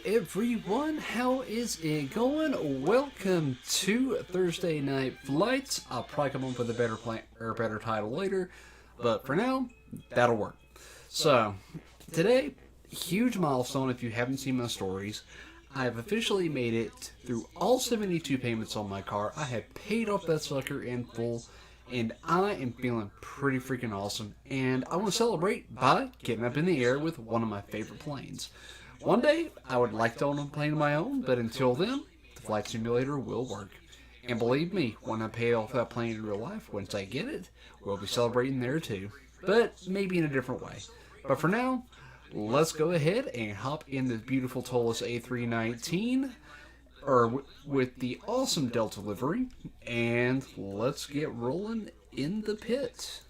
everyone, how is it going? Welcome to Thursday Night Flights. I'll probably come up with a better title later, but for now, that'll work. So, today, huge milestone if you haven't seen my stories. I have officially made it through all 72 payments on my car. I have paid off that sucker in full, and I am feeling pretty freaking awesome. And I want to celebrate by getting up in the air with one of my favorite planes. One day, I would like to own a plane of my own, but until then, the flight simulator will work. And believe me, when I pay off that plane in real life, once I get it, we'll be celebrating there too. But maybe in a different way. But for now, let's go ahead and hop in this beautiful Toliss A319, with the awesome Delta livery, and let's get rolling in the pit.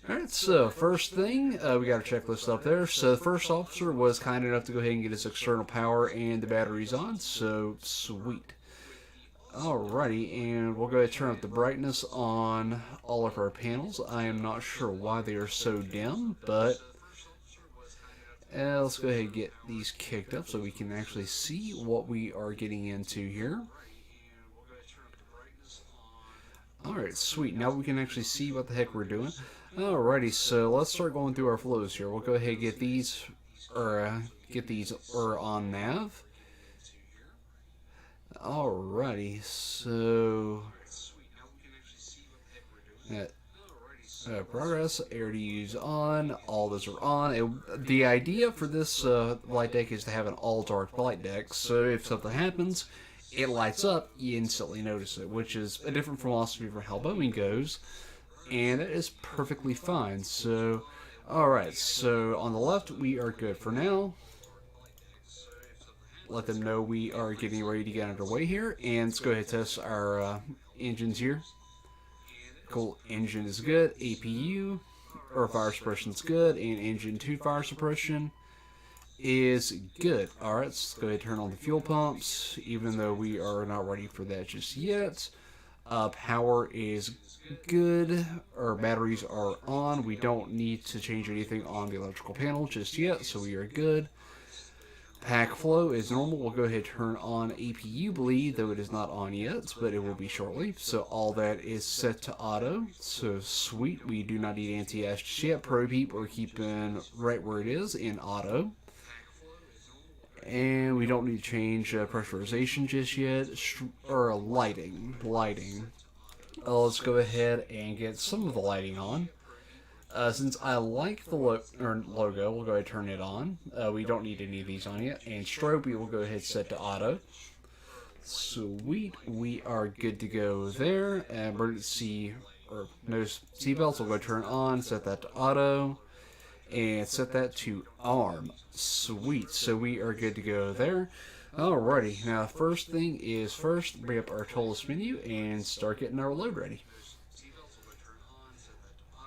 Alright, so first thing, we got a checklist up there. So the first officer was kind enough to go ahead and get his external power and the batteries on, so sweet. Alrighty, and we'll go ahead and turn up the brightness on all of our panels. I am not sure why they are so dim, but let's go ahead and get these kicked up so we can actually see what we are getting into here. Alright, sweet. Now we can actually see what the heck we're doing. Alrighty, so let's start going through our flows here. We'll go ahead and get these on nav. Alrighty, so progress, air to use on, all those are on. The idea for this flight deck is to have an all dark flight deck, so if something happens, it lights up, you instantly notice it, which is a different philosophy for how Boeing goes, and it is perfectly fine. So, alright, so on the left, we are good for now. Let them know we are getting ready to get underway here, and let's go ahead and test our engines here. Cool, engine is good, APU, or fire suppression is good, and engine 2 fire suppression is good. Alright, let's go ahead and turn on the fuel pumps, even though we are not ready for that just yet. Power is good, our batteries are on. We don't need to change anything on the electrical panel just yet, so we are good. Pack flow is normal. We'll go ahead and turn on APU bleed, though it is not on yet, but it will be shortly. So all that is set to auto. So sweet, we do not need anti-ash just yet. Probe heat, we're keeping right where it is in auto. And we don't need to change pressurization just yet, or lighting. Let's go ahead and get some of the lighting on. Since I like the logo, we'll go ahead and turn it on. We don't need any of these on yet. And strobe, we will go ahead and set to auto. Sweet, we are good to go there. Emergency, or no seatbelts, we'll go turn on, set that to auto. And set that to arm. Sweet, so we are good to go there. Alrighty, now first thing is first, bring up our Toliss menu and start getting our load ready.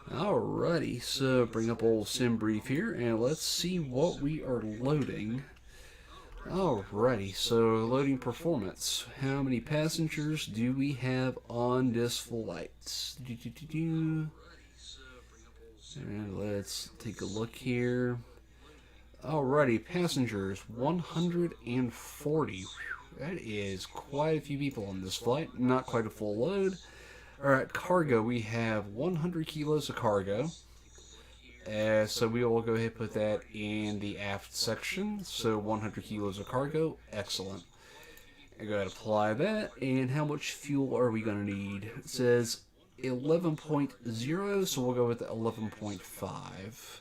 Alrighty, so bring up old sim brief here and let's see what we are loading. Alrighty, so loading performance. How many passengers do we have on this flight? And let's take a look here. Alrighty, passengers, 140. That is quite a few people on this flight. Not quite a full load. Alright, cargo, we have 100 kilos of cargo. So we will go ahead and put that in the aft section. So 100 kilos of cargo, excellent. And go ahead and apply that. And how much fuel are we going to need? It says 11.0, so we'll go with 11.5.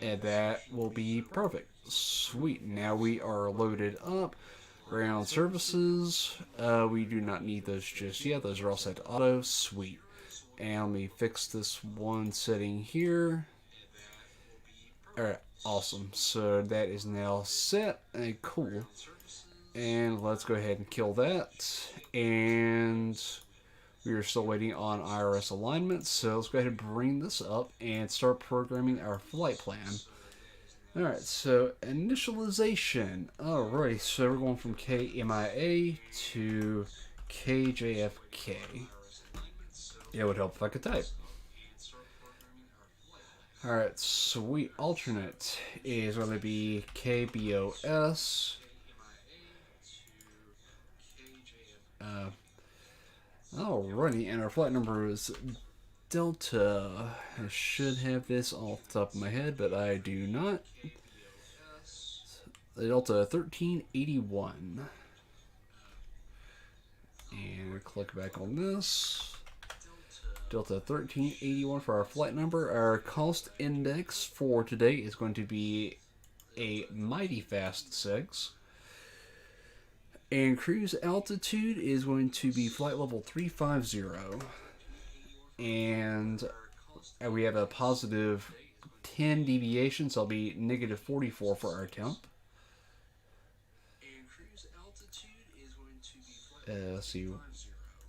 And that will be perfect. Sweet, now we are loaded up. Ground services, we do not need those just yet. Those are all set to auto. Sweet. And let me fix this one setting here. Alright, awesome. So that is now set. And cool. And let's go ahead and kill that. And we are still waiting on IRS alignment. So let's go ahead and bring this up and start programming our flight plan. Alright, so initialization. Alright, so we're going from KMIA to KJFK. It would help if I could type. Alright, sweet. Alternate is going to be KBOS. Alrighty, and our flight number is Delta. I should have this off the top of my head, but I do not. Delta 1381. And click back on this. Delta 1381 for our flight number. Our cost index for today is going to be a mighty fast 6. And cruise altitude is going to be flight level 350. And we have a positive 10 deviation, so it'll be negative 44 for our temp. Let's see,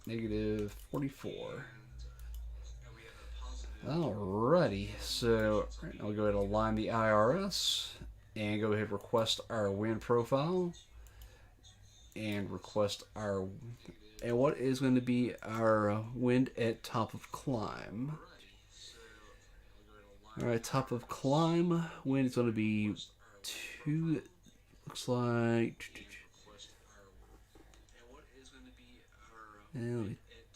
negative 44. Alrighty, so right now we'll go ahead and align the IRS and go ahead and request our wind profile and request our, and what is going to be our wind at top of climb. Alright, top of climb, wind is going to be 2, looks like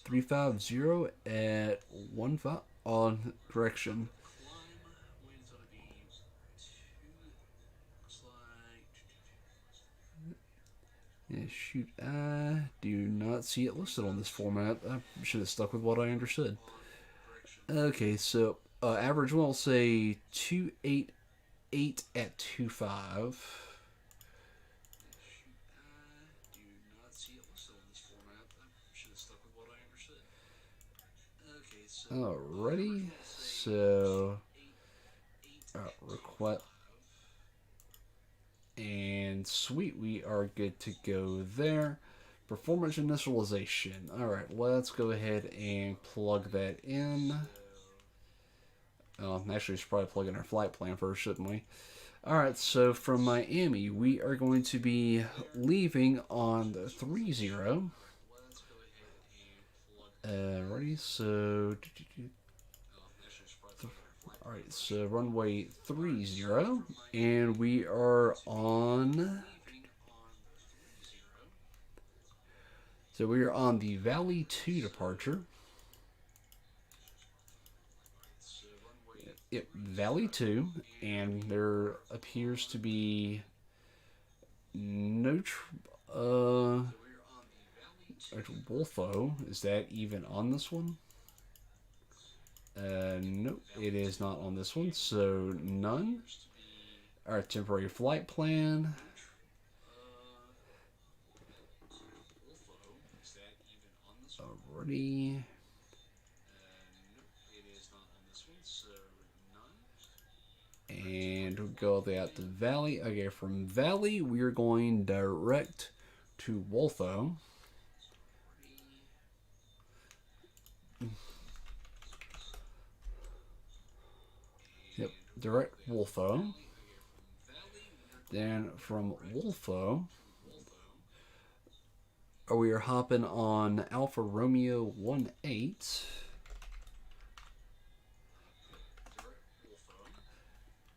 350 at 15 on correction. Yeah, shoot, I do not see it listed on this format. I should have stuck with what I understood. Okay, so average will say 288 at 25. Alrighty, so request, and sweet, we are good to go there. Performance initialization. Alright, let's go ahead and plug that in. Actually, we should probably plug in our flight plan first, shouldn't we? Alright, so from Miami, we are going to be leaving on the 30. Ready, so alright, so runway 30, and we are on, so we are on the Valley 2 departure. Yep, Valley 2, and there appears to be no Wolfo, is that even on this one? Nope, it is not on this one, so none. Our temporary flight plan. Already. And we'll go out to Valley. Okay, from Valley, we are going direct to Wolfo. Yep, direct Wolfo. Then from Wolfo, we are hopping on Alpha Romeo 18.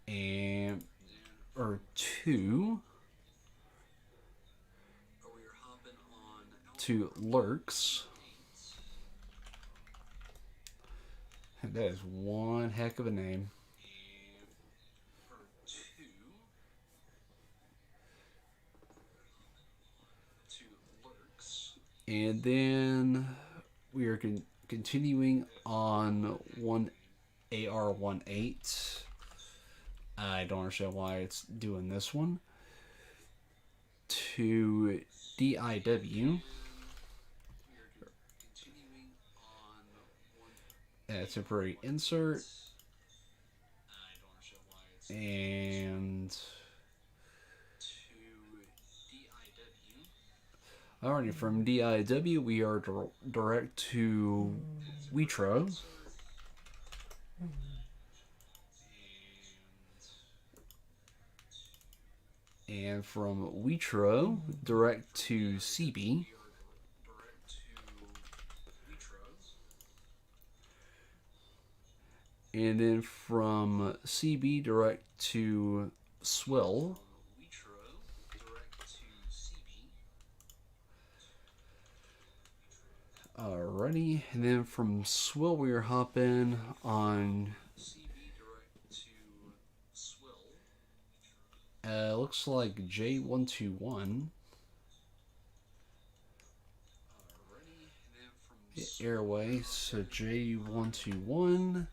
And, or 2. To Lurks. That is one heck of a name. And then we are continuing on 1AR18. I don't understand why it's doing this one. To DIW. Temporary insert. And alrighty, from DIW we are direct to Witro. And from Witro direct to CB. And then from CB direct to Swell. Alrighty, and then from Swill we are hopping on. Looks like J121. Airway, so J121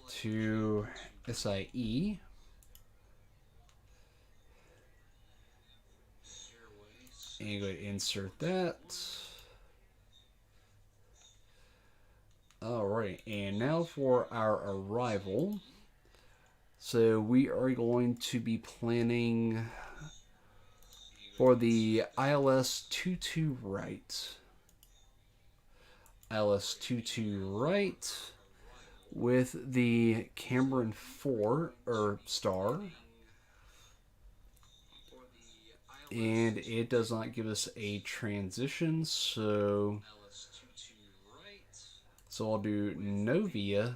to SIE. And go ahead and insert that. Alright, and now for our arrival. So we are going to be planning for the ILS 22 right. ILS 22 right with the Cameron 4 or star. And it does not give us a transition, so I'll do Novia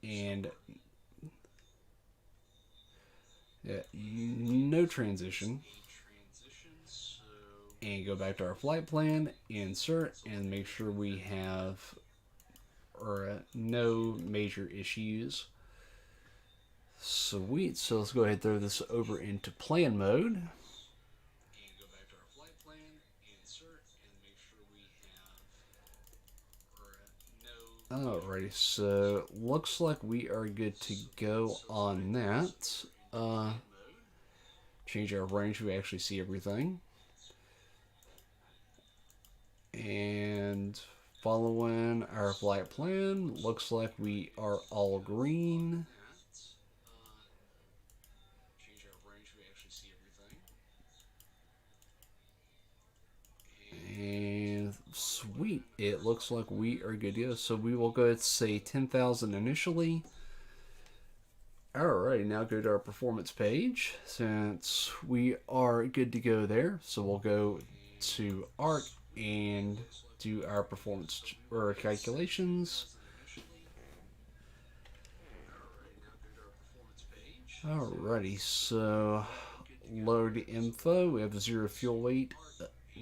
and no transition, and go back to our flight plan, insert, and make sure we have no major issues. Sweet, so let's go ahead and throw this over into plan mode. Alrighty, so looks like we are good to go on that. Change our range, we actually see everything. And following our flight plan, looks like we are all green. And sweet, it looks like we are good to go. So we will go ahead and say 10,000 initially. Alright, now go to our performance page since we are good to go there. So we'll go to ARC and do our performance or calculations. Alrighty, so load info. We have 0 fuel weight.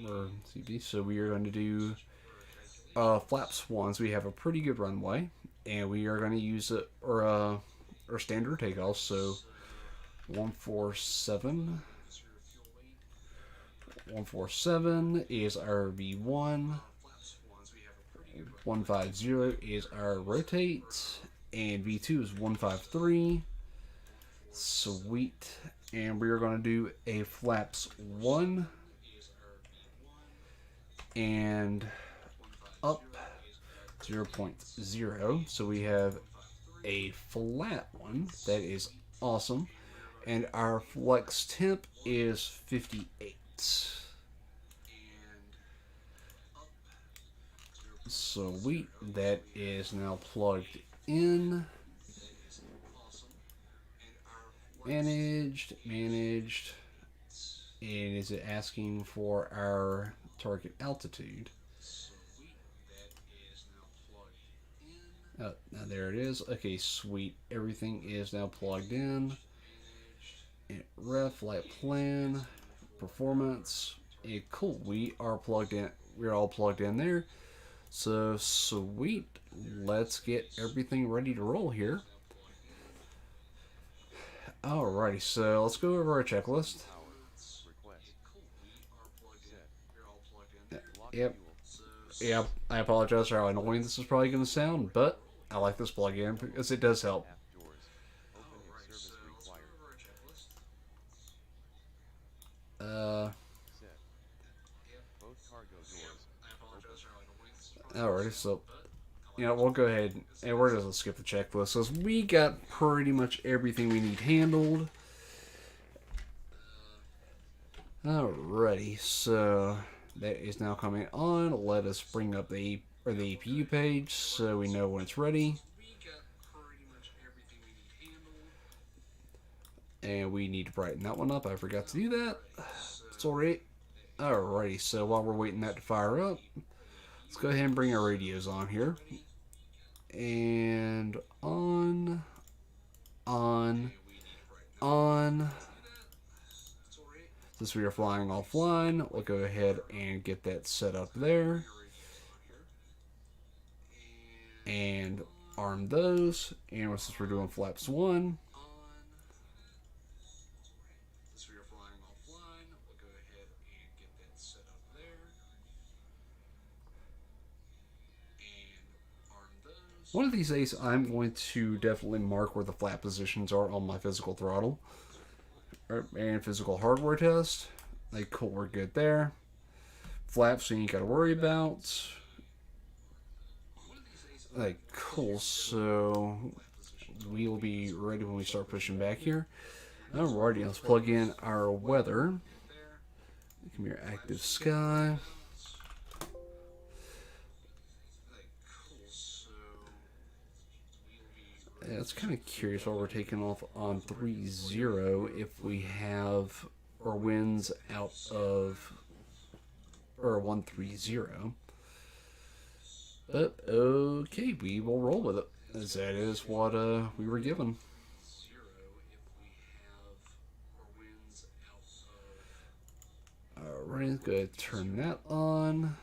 Or CB, so we are going to do flaps ones. We have a pretty good runway, and we are going to use it our standard takeoff. So 147 is our V1. 150 is our rotate, and V2 is 153. Sweet, and we are going to do a flaps 1 and up 0.0, so we have a flat one. That is awesome. And our flex temp is 58. Sweet, that is now plugged in. Managed, and is it asking for our target altitude? Oh, now there it is. Okay, sweet. Everything is now plugged in. And ref, flight plan, performance. And cool. We are plugged in. We're all plugged in there. So sweet. Let's get everything ready to roll here. Alrighty, so let's go over our checklist. Yep, I apologize for how annoying this is probably going to sound, but I like this plugin because it does help. Alrighty, so we'll go ahead and we're just going to skip the checklist because we got pretty much everything we need handled. Alrighty, so that is now coming on. Let us bring up the APU page so we know when it's ready. And we need to brighten that one up. I forgot to do that. It's alright. Alrighty, so while we're waiting that to fire up, Let's go ahead and bring our radios on here. And on. Since we are flying offline, we'll go ahead and get that set up there. And arm those. And since we're doing flaps 1, one of these days, I'm going to definitely mark where the flap positions are on my physical throttle and physical hardware test. Like, cool, we're good there. Flaps, you ain't got to worry about. Like, cool, so we will be ready when we start pushing back here. Alrighty, let's plug in our weather. Come here, active sky. Yeah, it's kind of curious why we're taking off on 3-0 if we have our winds out of, or 130. But okay, we will roll with it, as that is what we were given. Alright, let's go ahead and turn that on.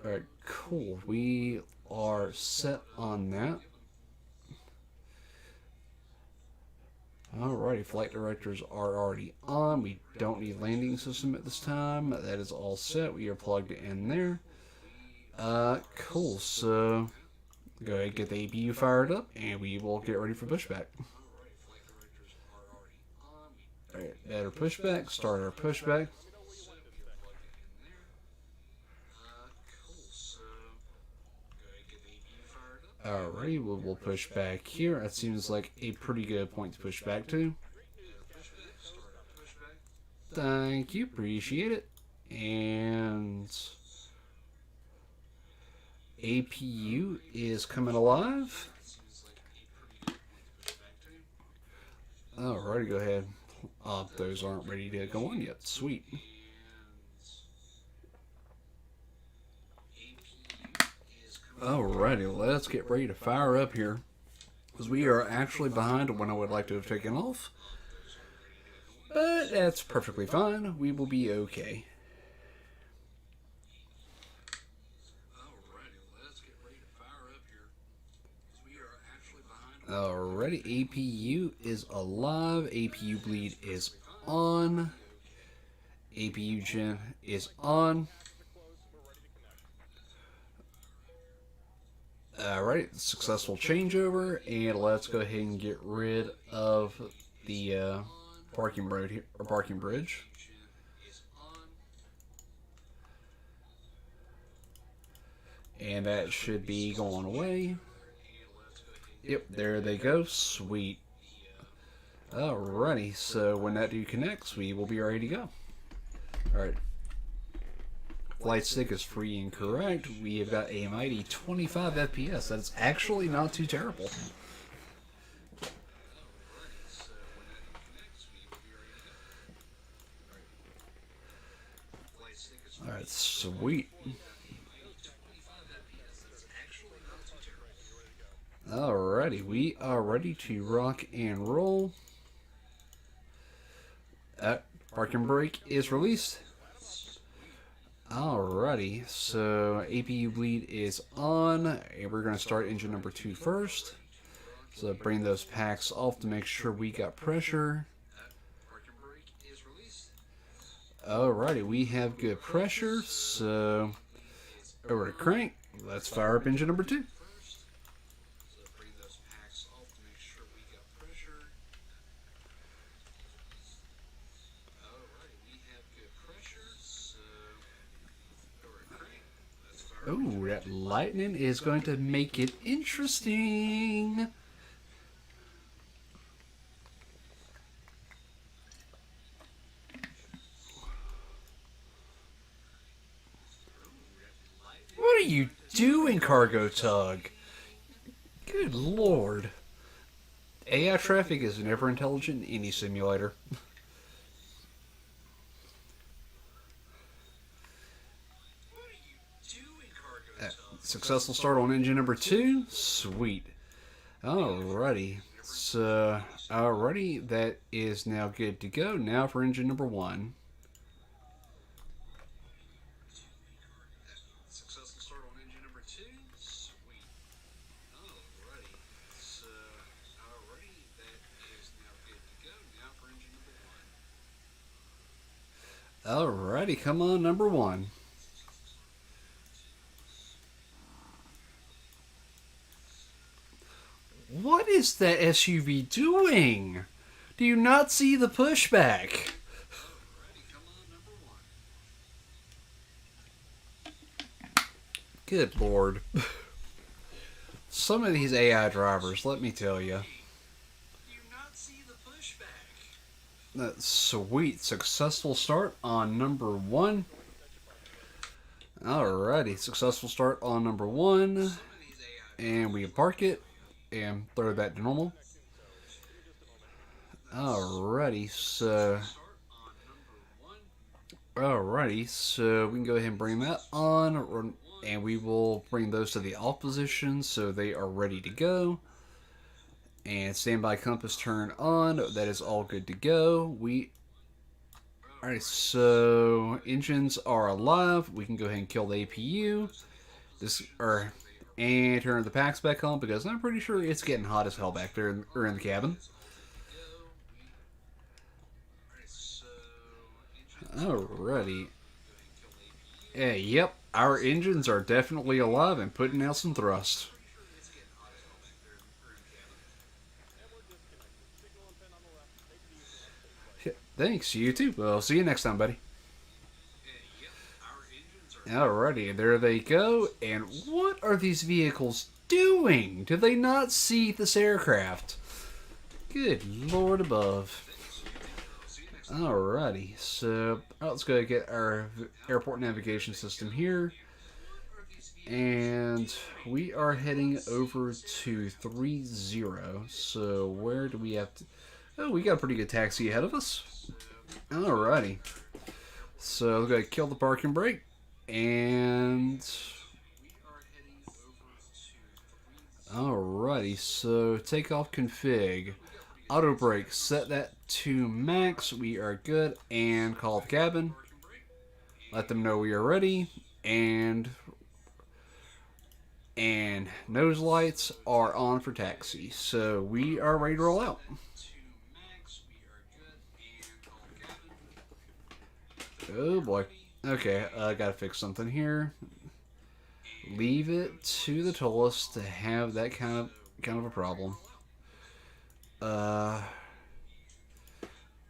Alright, cool. We are set on that. Alrighty, flight directors are already on. We don't need landing system at this time. That is all set. We are plugged in there. Cool. So, go ahead and get the APU fired up, and we will get ready for pushback. Alright, add our pushback. Start our pushback. Alrighty, we'll push back here. That seems like a pretty good point to push back to. Thank you, appreciate it. And APU is coming alive. Alrighty, go ahead. Those aren't ready to go on yet. Sweet. Alrighty, let's get ready to fire up here, because we are actually behind when I would like to have taken off. But that's perfectly fine. We will be okay. Alrighty, APU is alive. APU bleed is on. APU gen is on. Alright, successful changeover, and let's go ahead and get rid of the parking bridge. And that should be going away. Yep, there they go. Sweet. Alrighty, so when that dude connects, we will be ready to go. Alright. Flight stick is free and correct. We have got a mighty 25 FPS. That's actually not too terrible. Alright, sweet. Alrighty, we are ready to rock and roll. Parking brake is released. Alrighty, so APU bleed is on, and we're going to start engine number 2 first. So bring those packs off to make sure we got pressure. Alrighty, we have good pressure, so over to crank. Let's fire up engine number 2. Oh, that lightning is going to make it interesting. What are you doing, cargo tug? Good lord. AI traffic is never intelligent in any simulator. successful start on engine number 2. Sweet. Alrighty. So, alrighty, that is now good to go. Now for engine number 1. Successful start on engine number 2. Sweet. Alrighty. So, alrighty, that is now good to go. Now for engine number 1. Alrighty, come on, number 1. What is that SUV doing? Do you not see the pushback? Good lord. Some of these AI drivers, let me tell you. That's sweet. Successful start on number 1. Alrighty, successful start on number 1. And we park it. And throw that to normal. Alrighty, so we can go ahead and bring that on, and we will bring those to the off position so they are ready to go. And standby compass turn on. That is all good to go. Alright, so engines are alive. We can go ahead and kill the APU. And turn the packs back on because I'm pretty sure it's getting hot as hell back there in the cabin. Alrighty. Yep, our engines are definitely alive and putting out some thrust. Thanks, you too. Well, see you next time, buddy. Alrighty, there they go. And what are these vehicles doing? Do they not see this aircraft? Good lord above. Alrighty, so let's go get our airport navigation system here. And we are heading over to 30. So where do we have to... Oh, we got a pretty good taxi ahead of us. Alrighty. So let's go kill the parking brake. And alrighty, so takeoff config, auto brake, set that to max. We are good, and call the cabin. Let them know we are ready, and nose lights are on for taxi. So we are ready to roll out. Oh boy. Okay, I gotta fix something here. Leave it to the Toliss to have that kind of a problem.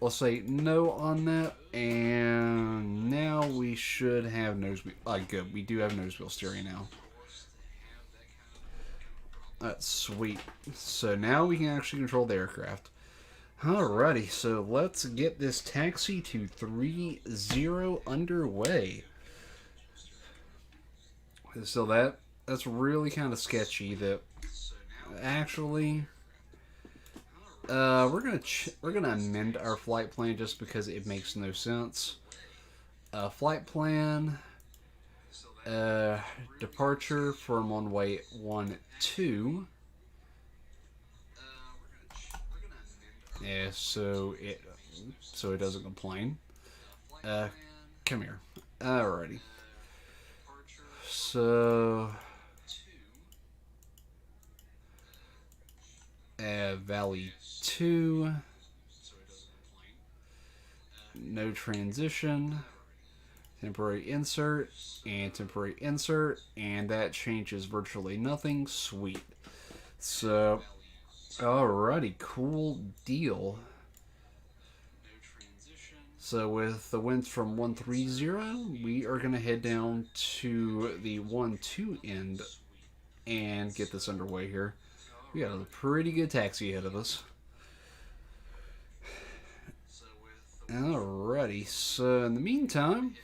Let's say no on that, and now we should have nose wheel. Good, we do have nose wheel steering now. That's sweet. So now we can actually control the aircraft. Alrighty, so let's get this taxi to 30 underway. So that's really kind of sketchy. That actually, we're gonna amend our flight plan just because it makes no sense. Flight plan, departure from runway 12. Yeah, so it doesn't complain. Come here. Alrighty. So Valley 2. No transition. Temporary insert and temporary insert, and that changes virtually nothing. Sweet. So alrighty, cool deal. So with the winds from 130, we are going to head down to the 12 end and get this underway here. We got a pretty good taxi ahead of us. Alrighty, so in the meantime...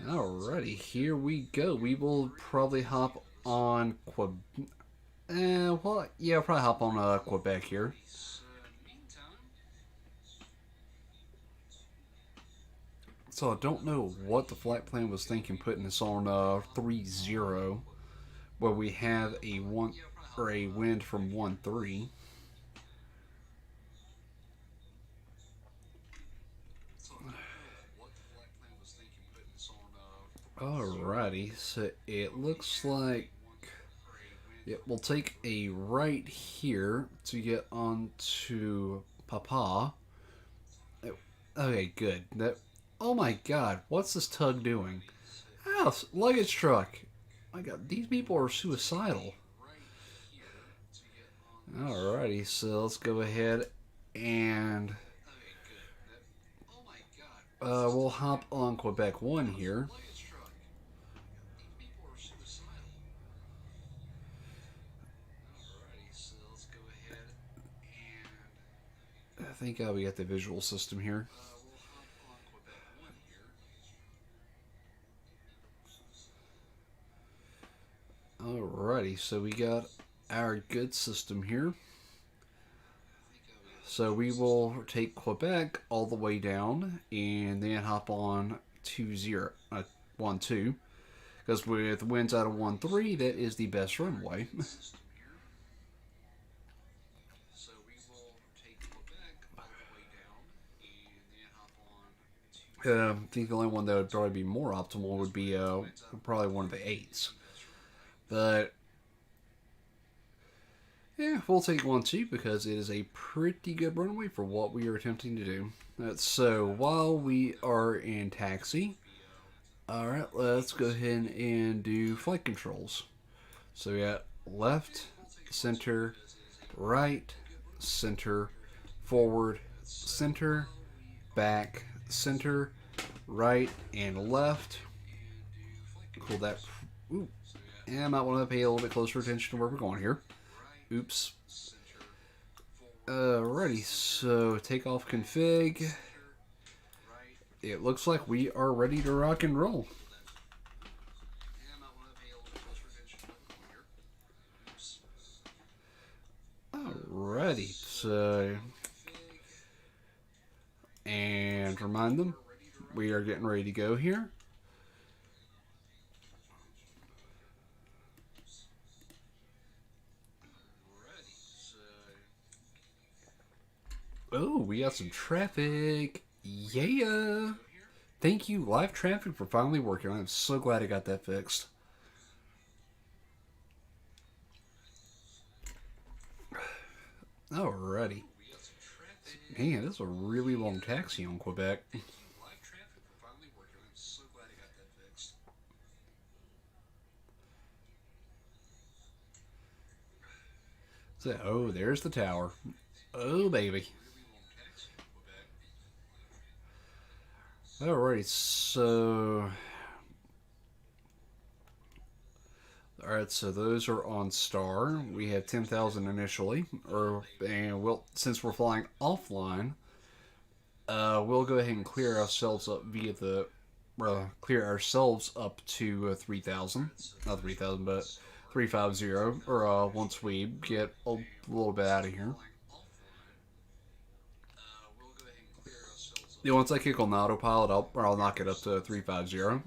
Alrighty, here we go. We will probably hop on Quebec. Well, yeah, I'll probably hop on Quebec here. So I don't know what the flight plan was thinking putting this on 3-0, where we have a one or a wind from 1-3. Alrighty, so it looks like we'll take a right here to get onto Papa. Okay, good. Oh my God, what's this tug doing? Oh, luggage truck. My God, these people are suicidal. Alrighty, so let's go ahead and we'll hop on Quebec 1 here. I think we got the visual system here. Alrighty, so we got our good system here. So we will take Quebec all the way down and then hop on 1-2. Because with winds out of 1-3, that is the best runway. I think the only one that would probably be more optimal would be probably one of the 8s. But yeah, we'll take 1-2 because it is a pretty good runway for what we are attempting to do. So while we are in taxi, alright, let's go ahead and do flight controls. So we got left, center, right, center, forward, center, back, center, right, and left. Cool that. Ooh. And I might want to pay a little bit closer attention to where we're going here. Oops. Alrighty, so takeoff config. It looks like we are ready to rock and roll. Alrighty, so. And remind them, we are getting ready to go here. Oh, we got some traffic. Yeah. Thank you, live traffic, for finally working. I'm so glad I got that fixed. Alrighty. Man, this is a really long taxi on Quebec. So, oh, there's the tower. Oh, baby. Alrighty, so. Alright, so those are on Star. We have 10,000 initially. And since we're flying offline, we'll go ahead and clear ourselves up via the. Clear ourselves up to 3,000. Not 3,000, but 350. Or once we get a little bit out of here. Yeah, once I kick on the autopilot, I'll knock it up to 350.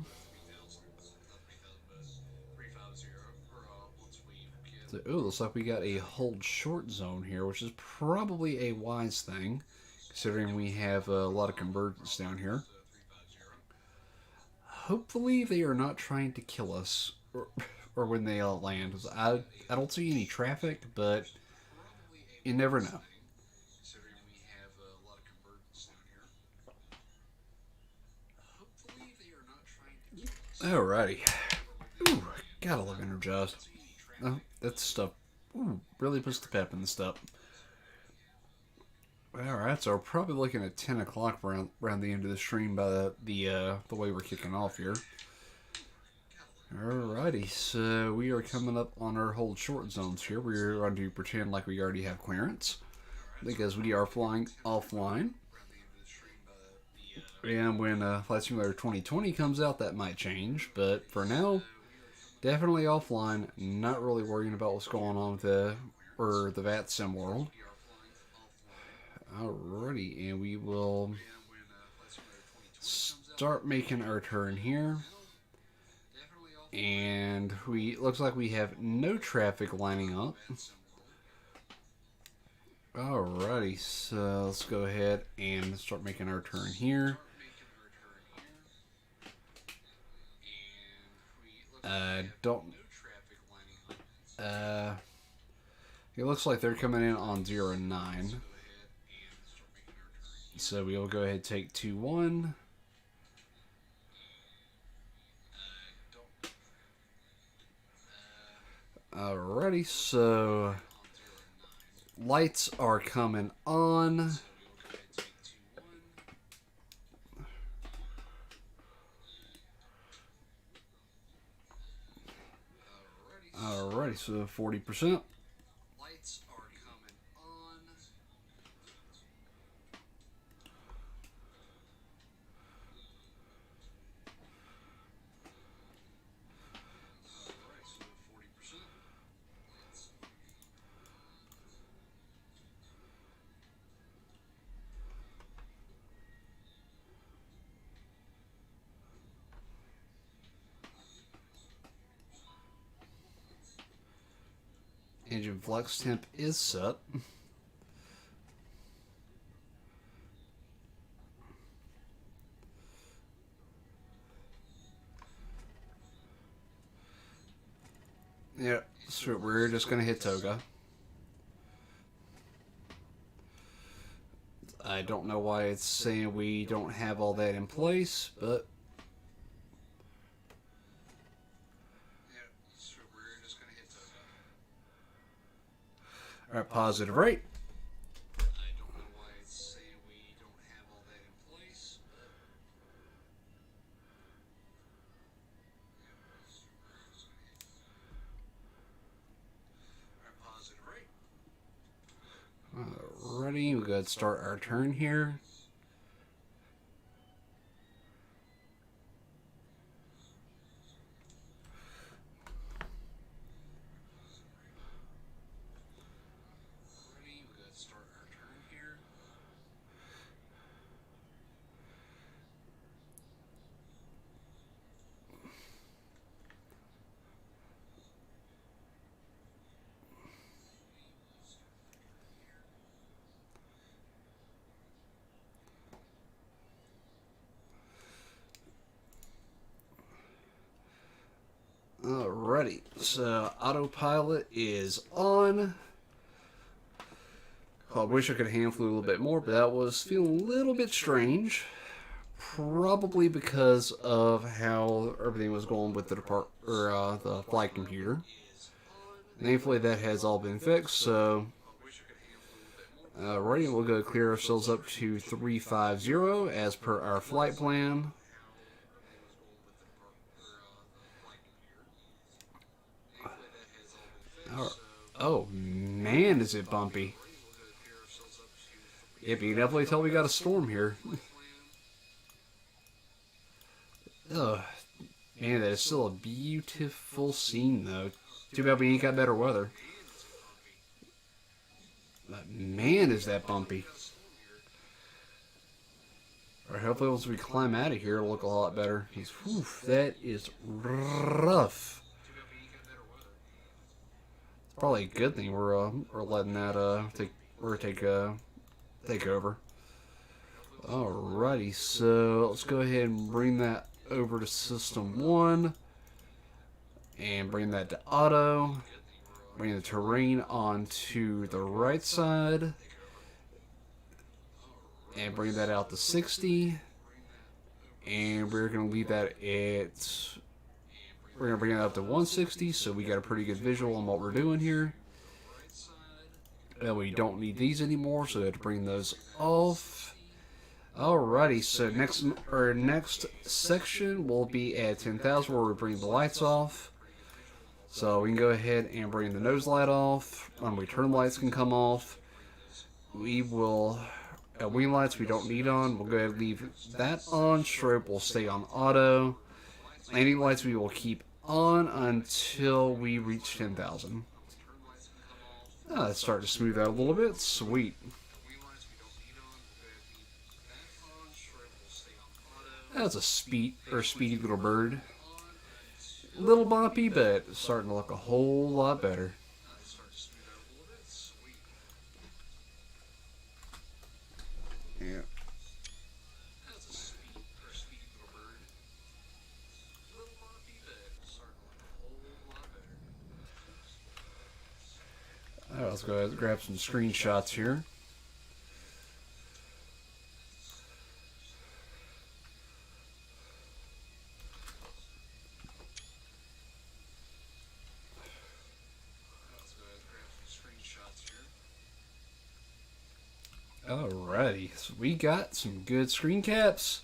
So, looks like we got a hold short zone here, which is probably a wise thing, considering we have a lot of convergence down here. Hopefully they are not trying to kill us, or when they land. I don't see any traffic, but you never know. Alrighty. Ooh, gotta look energized. Oh, that stuff really puts the pep in the step. Alright, so we're probably looking at 10 o'clock around the end of the stream by the way we're kicking off here. Alrighty, so we are coming up on our hold short zones here. We're going to pretend like we already have clearance, because we are flying offline. And when Flight Simulator 2020 comes out, that might change. But for now, definitely offline. Not really worrying about what's going on with the VAT sim world. Alrighty, and we will start making our turn here. And looks like we have no traffic lining up. Alrighty, so let's go ahead and start making our turn here. It looks like they're coming in on 09. So we'll go ahead and take 21. Alrighty, so lights are coming on. Alrighty, so 40%. Lights are coming on. Alright, so 40%. Engine flex temp is set. Yeah, so we're just going to hit Toga. I don't know why it's saying we don't have all that in place, but alright, positive rate. I don't know why it's saying we don't have all that in place. Alright, positive rate. Alrighty, we'll go ahead and start our turn here. Alrighty, so autopilot is on. I wish I could hand flew a little bit more, but that was feeling a little bit strange. Probably because of how everything was going with the the flight computer. Thankfully, that has all been fixed. So, alrighty, we'll go clear ourselves up to 350 as per our flight plan. Oh man, is it bumpy? Yep, you can definitely tell we got a storm here. Ugh, man, that is still a beautiful scene though. Too bad we ain't got better weather. But man, is that bumpy. Alright, hopefully once we climb out of here, it'll look a lot better. Whew, that is rough. Probably a good thing we're letting that take over. Alrighty, so let's go ahead and bring that over to System 1 and bring that to Auto. Bring the terrain onto the right side and bring that out to 60. And we're gonna leave that at. We're going to bring it up to 160, so we got a pretty good visual on what we're doing here. We don't need these anymore, so we have to bring those off. Alrighty, so next section will be at 10,000 where we bring the lights off. So we can go ahead and bring the nose light off. Return lights can come off. We will... wing lights we don't need on. We'll go ahead and leave that on. Strobe will stay on auto. Landing lights we will keep on until we reach 10,000. Let's start to smooth out a little bit. Sweet. That's a speedy little bird. Little bumpy, but starting to look a whole lot better. Yeah. Alright, let's go ahead and grab some screenshots here. Alrighty, so we got some good screen caps.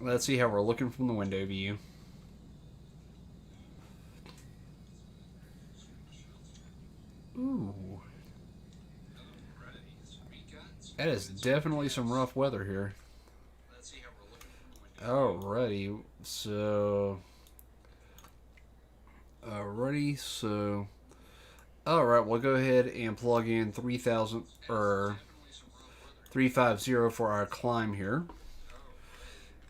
Let's see how we're looking from the window view. Ooh. That is definitely some rough weather here. Alrighty, so... Alright, we'll go ahead and plug in 3,000, or 350 for our climb here.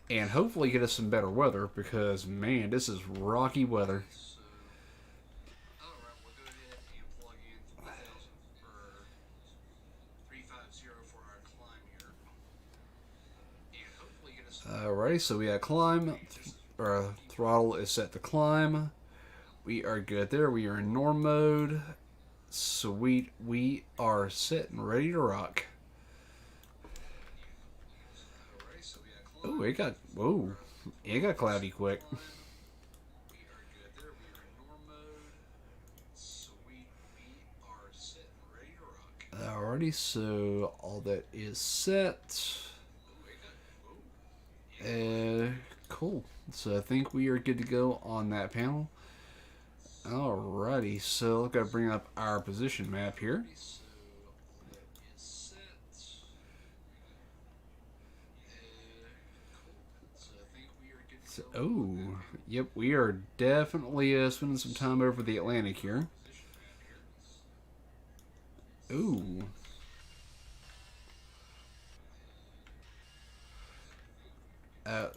And hopefully get us some better weather, because, man, this is rocky weather. Alrighty, so we got climb. Our throttle is set to climb. We are good there. We are in norm mode. Sweet. We are set and ready to rock. Oh, it got cloudy quick. Alrighty, so all that is set. Cool. So I think we are good to go on that panel. Alrighty, so I've got to bring up our position map here. So, oh, yep, we are definitely spending some time over the Atlantic here. Ooh.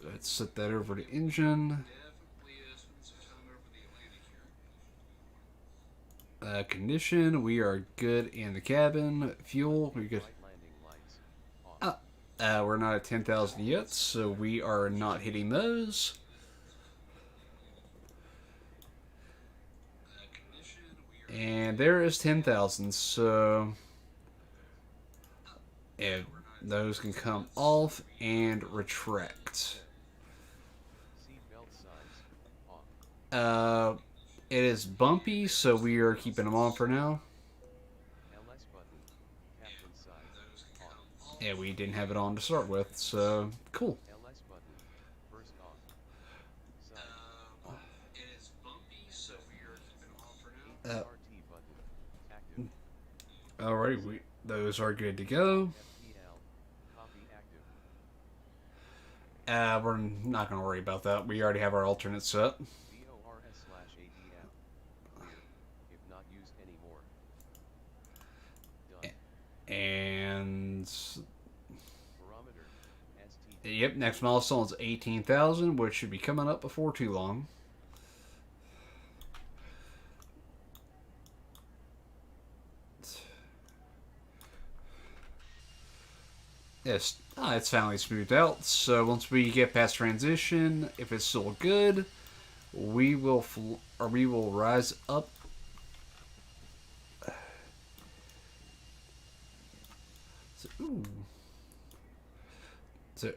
Let's set that over to engine. Condition, we are good in the cabin. Fuel, we're good. We're not at 10,000 yet, so we are not hitting those. And there is 10,000, so yeah, those can come off and retract. It is bumpy, so we are keeping them on for now. Yeah, we didn't have it on to start with, so cool. Alright, those are good to go. We're not going to worry about that. We already have our alternate set. And yep, next milestone is 18,000, which should be coming up before too long. Yes, it's finally smoothed out. So once we get past transition, if it's still good, we will rise up.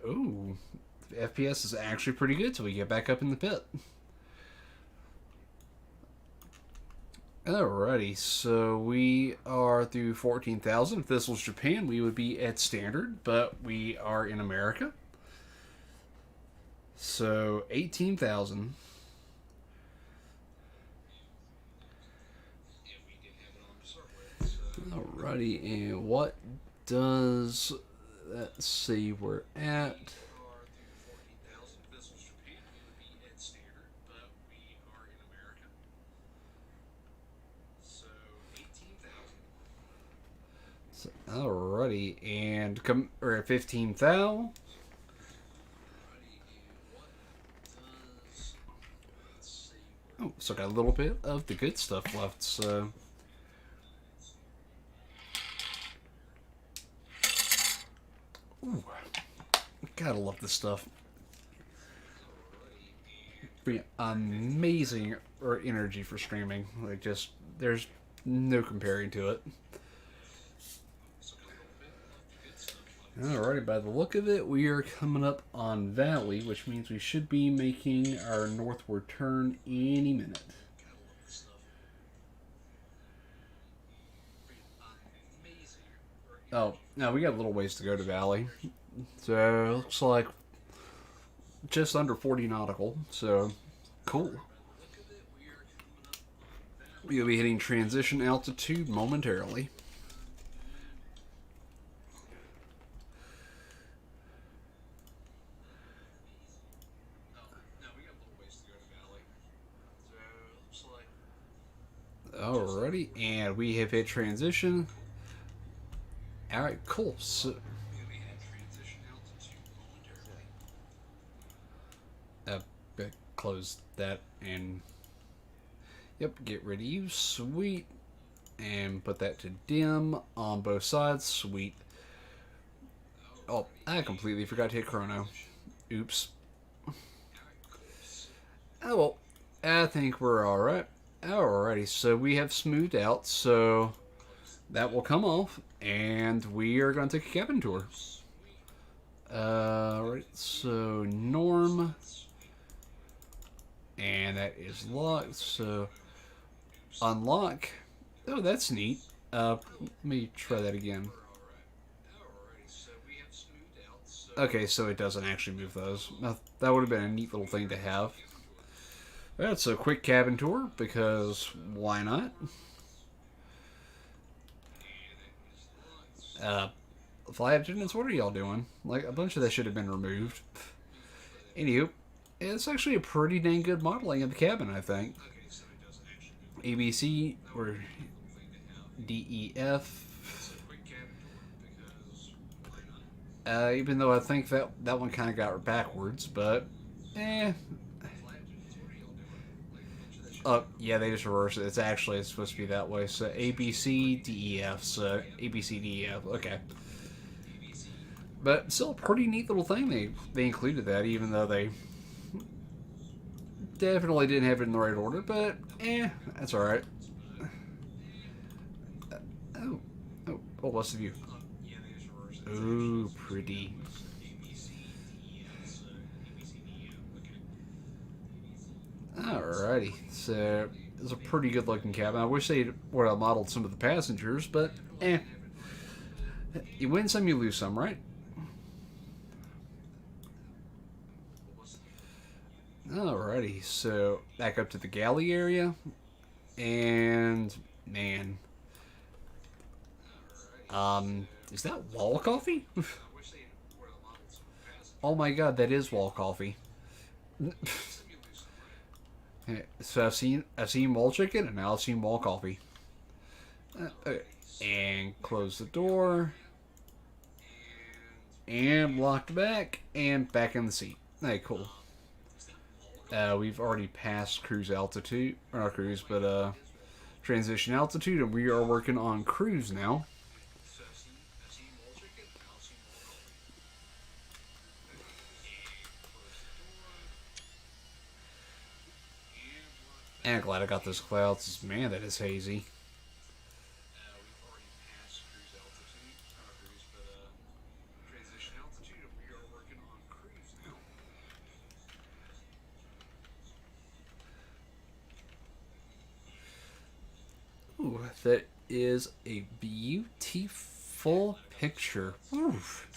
Ooh, FPS is actually pretty good till we get back up in the pit. Alrighty, so we are through 14,000. If this was Japan, we would be at standard, but we are in America. So 18,000. Alrighty, and what does... Let's see, we're at... Alrighty, and we're at 15,000. Still got a little bit of the good stuff left, so... Ooh. Gotta love this stuff. Amazing energy for streaming. Like, just, there's no comparing to it. Alrighty, by the look of it, we are coming up on Valley, which means we should be making our northward turn any minute. Oh, no, we got a little ways to go to Valley. So, it looks like just under 40 nautical, so cool. We'll be hitting transition altitude momentarily. Alrighty, and we have hit transition. Alright, cool. So, close that and yep, get rid of you, sweet, and put that to dim on both sides, sweet. Oh, I completely forgot to hit chrono. Oops. Oh well, I think we're alright. Alrighty, so we have smoothed out, so that will come off, and we are going to take a cabin tour. Alright, so norm. And that is locked, so unlock. Oh, that's neat. Let me try that again. Okay, so it doesn't actually move those. That would have been a neat little thing to have. That's a quick cabin tour, because why not? Flight attendants, what are y'all doing? Like, a bunch of that should have been removed. Anywho. It's actually a pretty dang good modeling of the cabin, I think. ABC or DEF. Even though I think that one kind of got backwards, but oh yeah, they just reversed it. It's supposed to be that way. So ABC DEF. So ABC DEF. Okay. But still a pretty neat little thing. They included that, even though they definitely didn't have it in the right order, but that's alright. Oh, what's the view? Ooh, pretty. Alrighty, so it's a pretty good looking cabin. I wish they would have modeled some of the passengers, but you win some, you lose some, right? Alrighty, so back up to the galley area, and man, is that wall coffee? Oh my god, that is wall coffee. So I've seen wall chicken, and now I've seen wall coffee. And close the door, and locked back, and back in the seat. Hey, cool. We've already passed cruise altitude, or not cruise, but transition altitude, and we are working on cruise now. And I'm glad I got those clouds. Man, that is hazy. Ooh, that is a beautiful picture. Oof.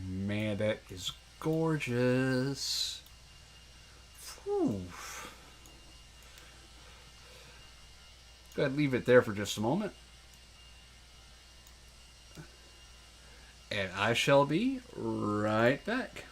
Man, that is gorgeous. Ooh. Go ahead and leave it there for just a moment. And I shall be right back.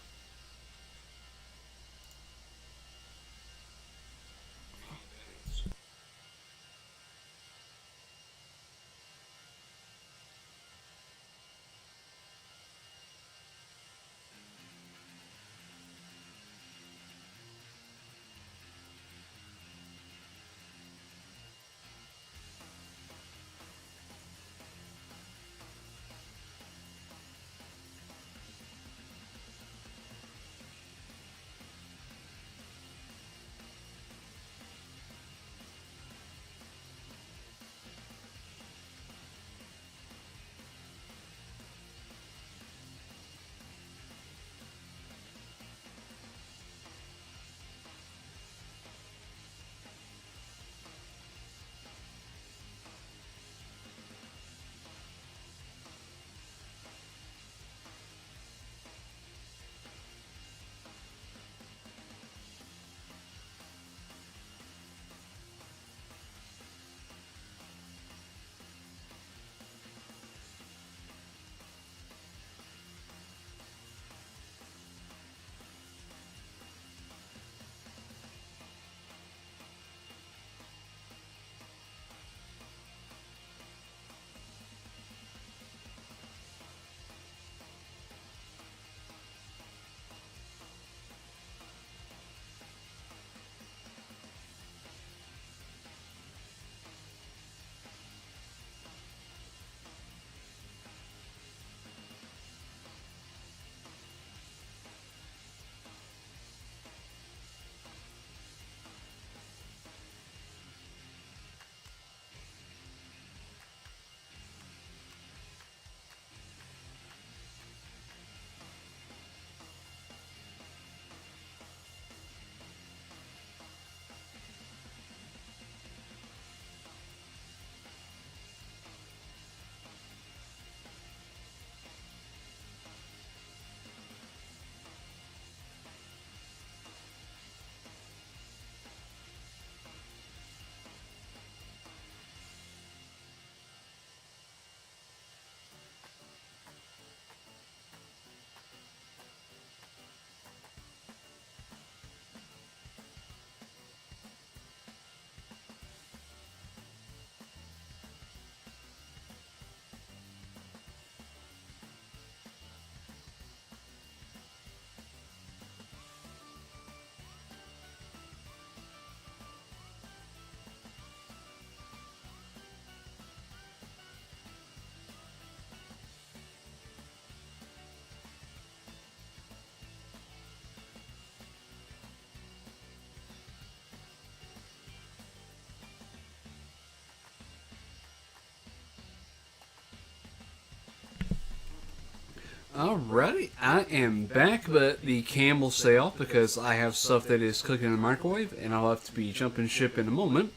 Alrighty, I am back, but the cam will stay off because I have stuff that is cooking in the microwave, and I'll have to be jumping ship in a moment.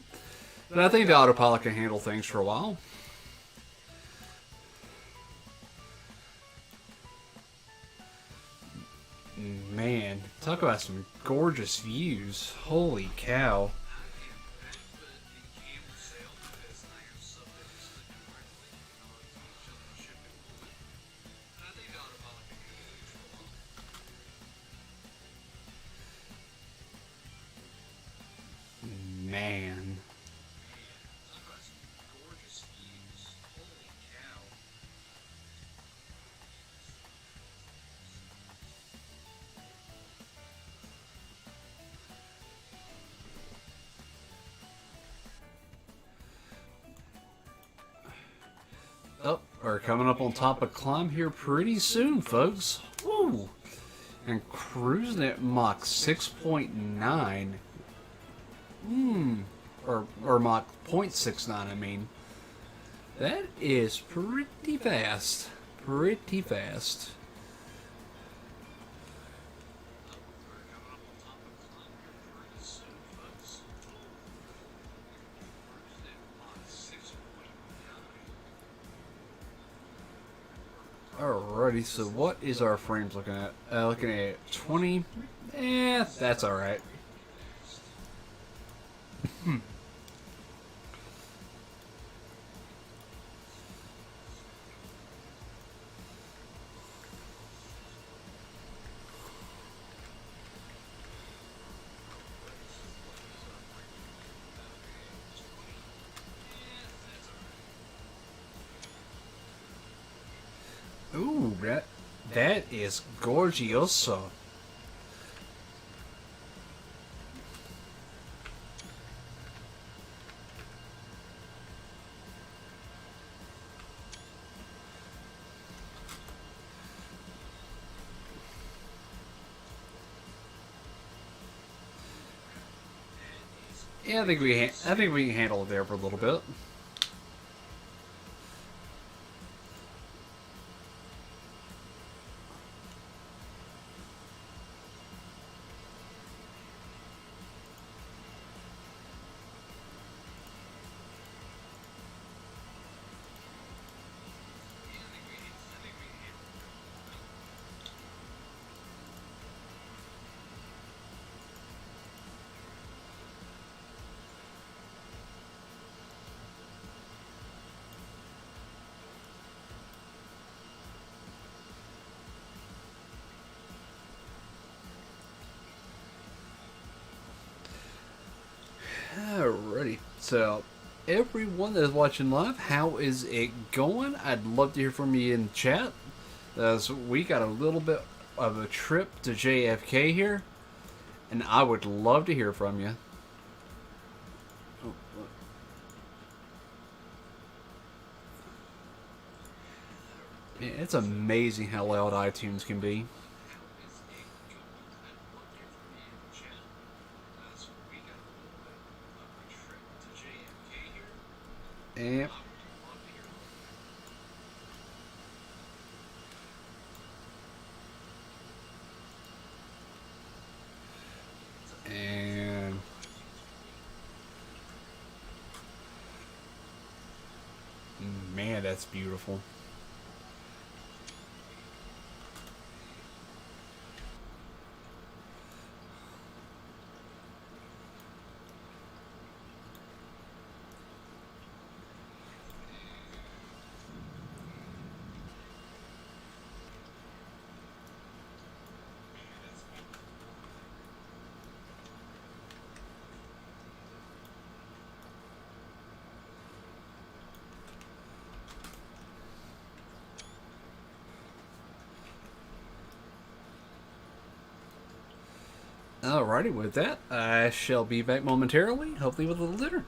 But I think the autopilot can handle things for a while. Man, talk about some gorgeous views. Holy cow. Man. Oh, we're coming up on top of climb here pretty soon, folks. Woo! And cruising at Mach 6.9. Or Mach 0.69, I mean. That is pretty fast. Pretty fast. Alrighty, so what is our frames looking at? Looking at 20. That's alright. That is gorgioso. Yeah, I think we can handle it there for a little bit. Alrighty. So, everyone that is watching live, how is it going? I'd love to hear from you in chat. As we got a little bit of a trip to JFK here, and I would love to hear from you. Man, it's amazing how loud iTunes can be. And and man, that's beautiful. Alrighty, with that, I shall be back momentarily, hopefully with a little dinner.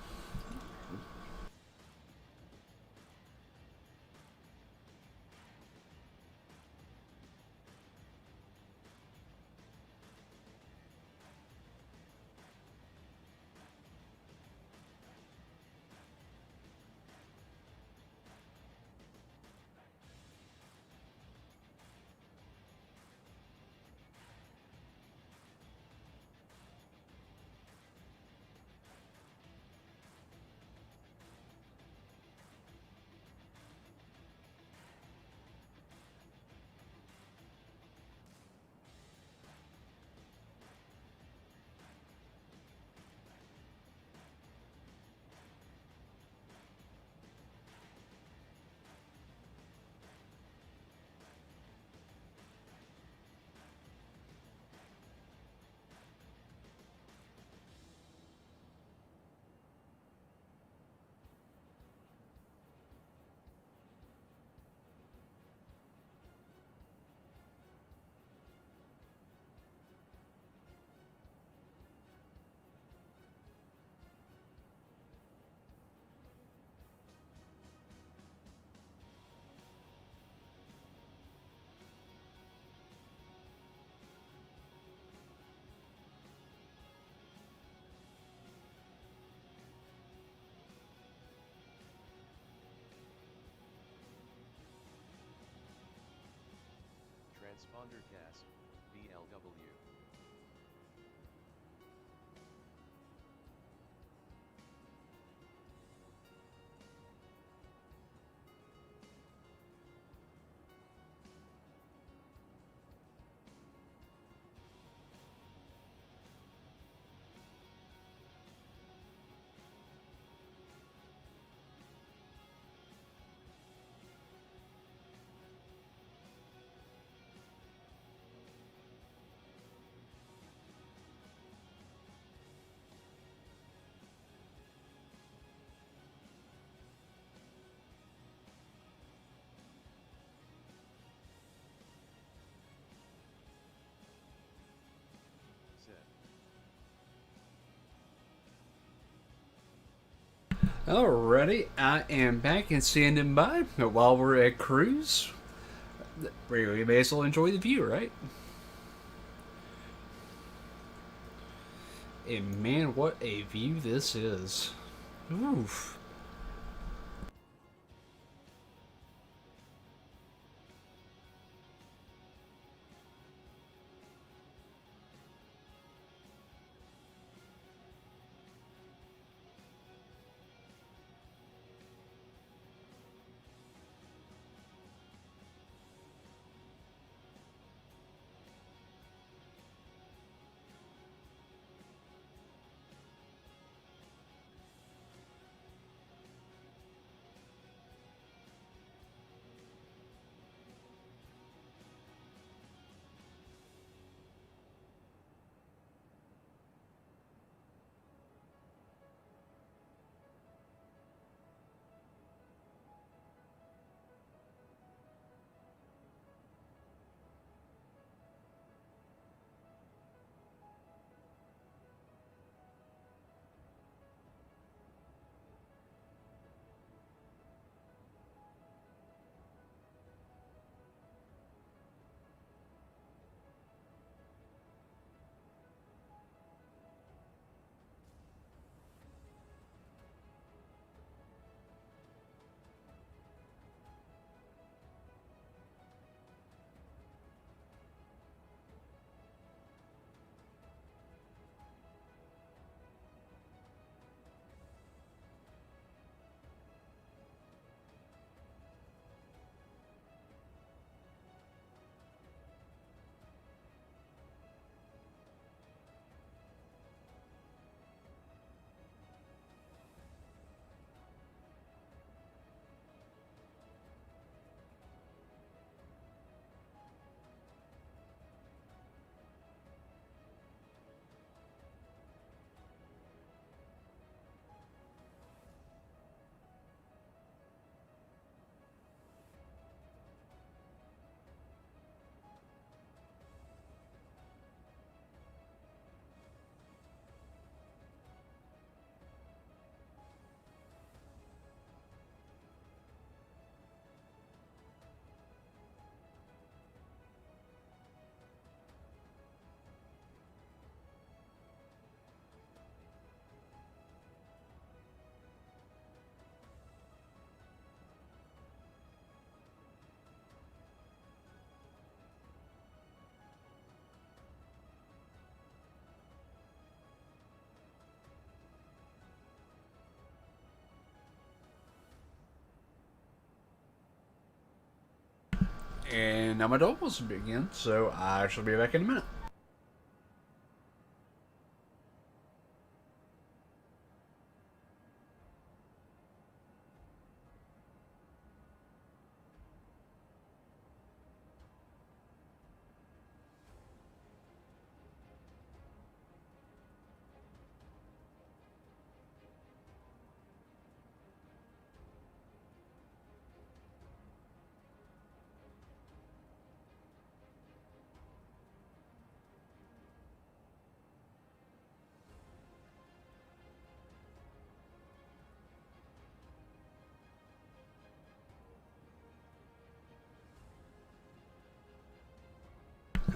Transponder gas, VLW. Alrighty, I am back and standing by while we're at cruise. We may as well enjoy the view, right? And man, what a view this is. Oof. And now my dog wants to begin, so I shall be back in a minute.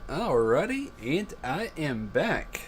Alrighty, and I am back.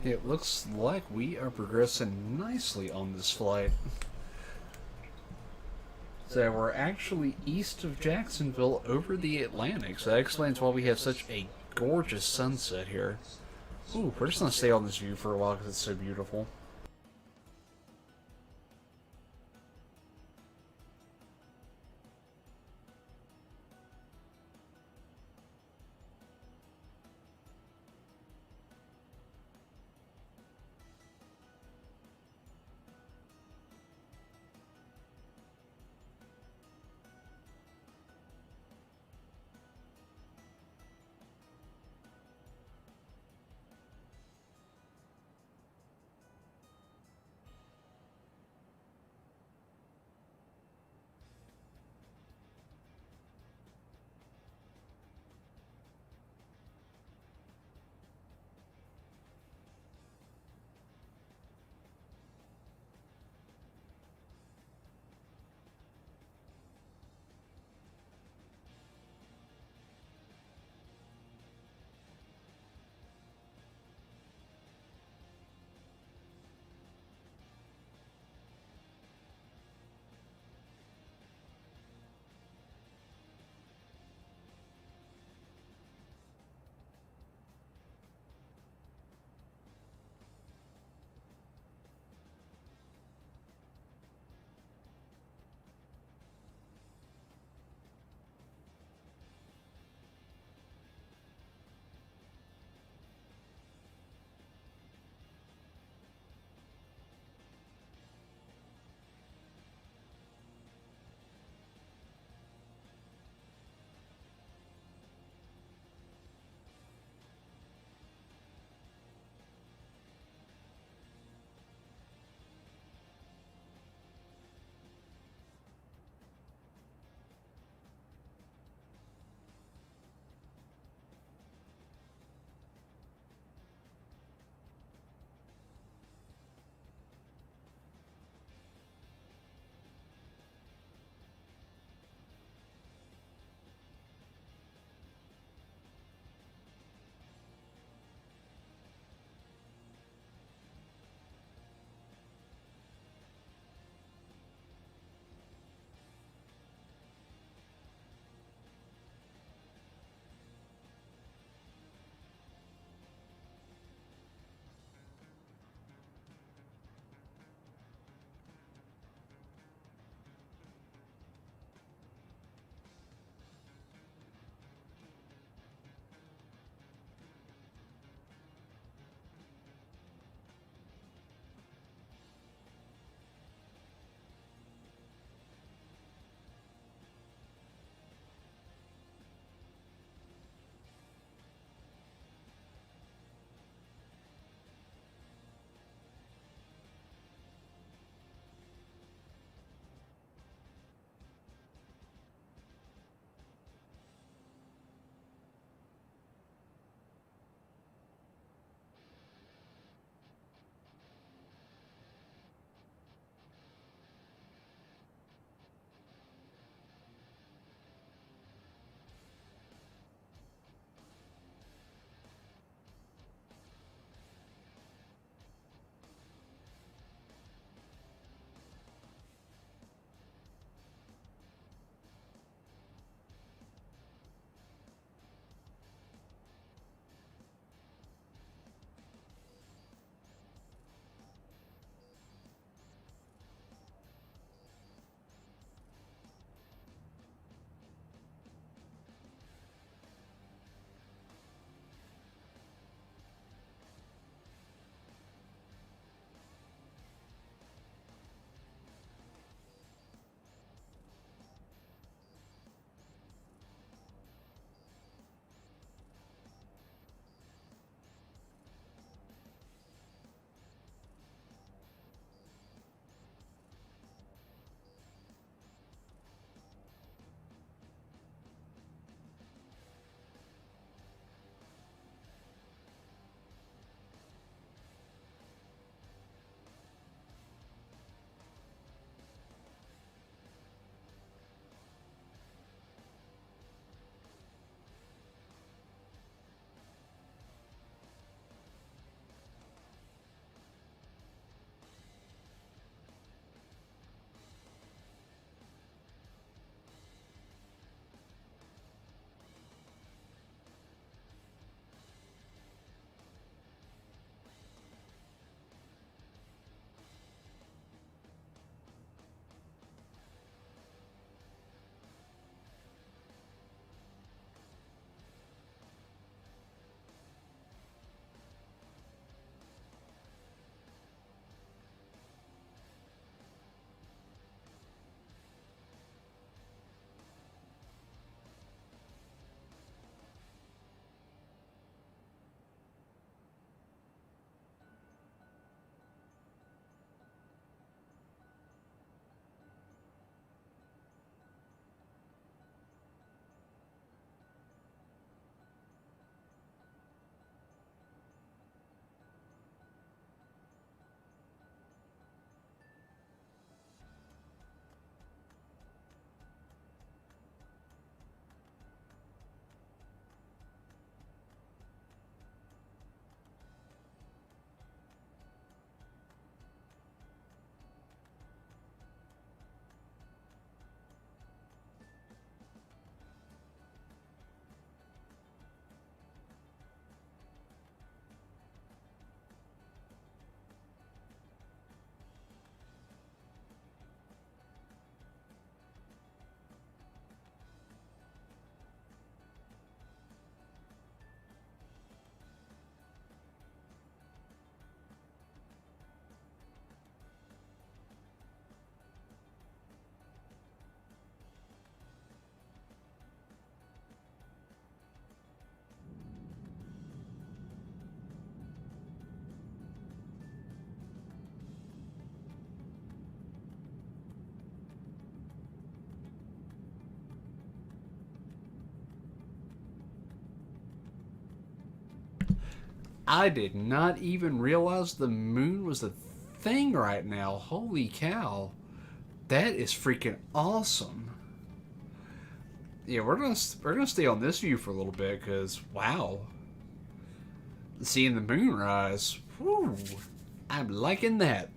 It looks like we are progressing nicely on this flight. So we're actually east of Jacksonville over the Atlantic, so that explains why we have such a gorgeous sunset here. Ooh, we're just going to stay on this view for a while because it's so beautiful. I did not even realize the moon was a thing right now. Holy cow. That is freaking awesome. Yeah, we're gonna stay on this view for a little bit because wow, seeing the moon rise. Whew, I'm liking that.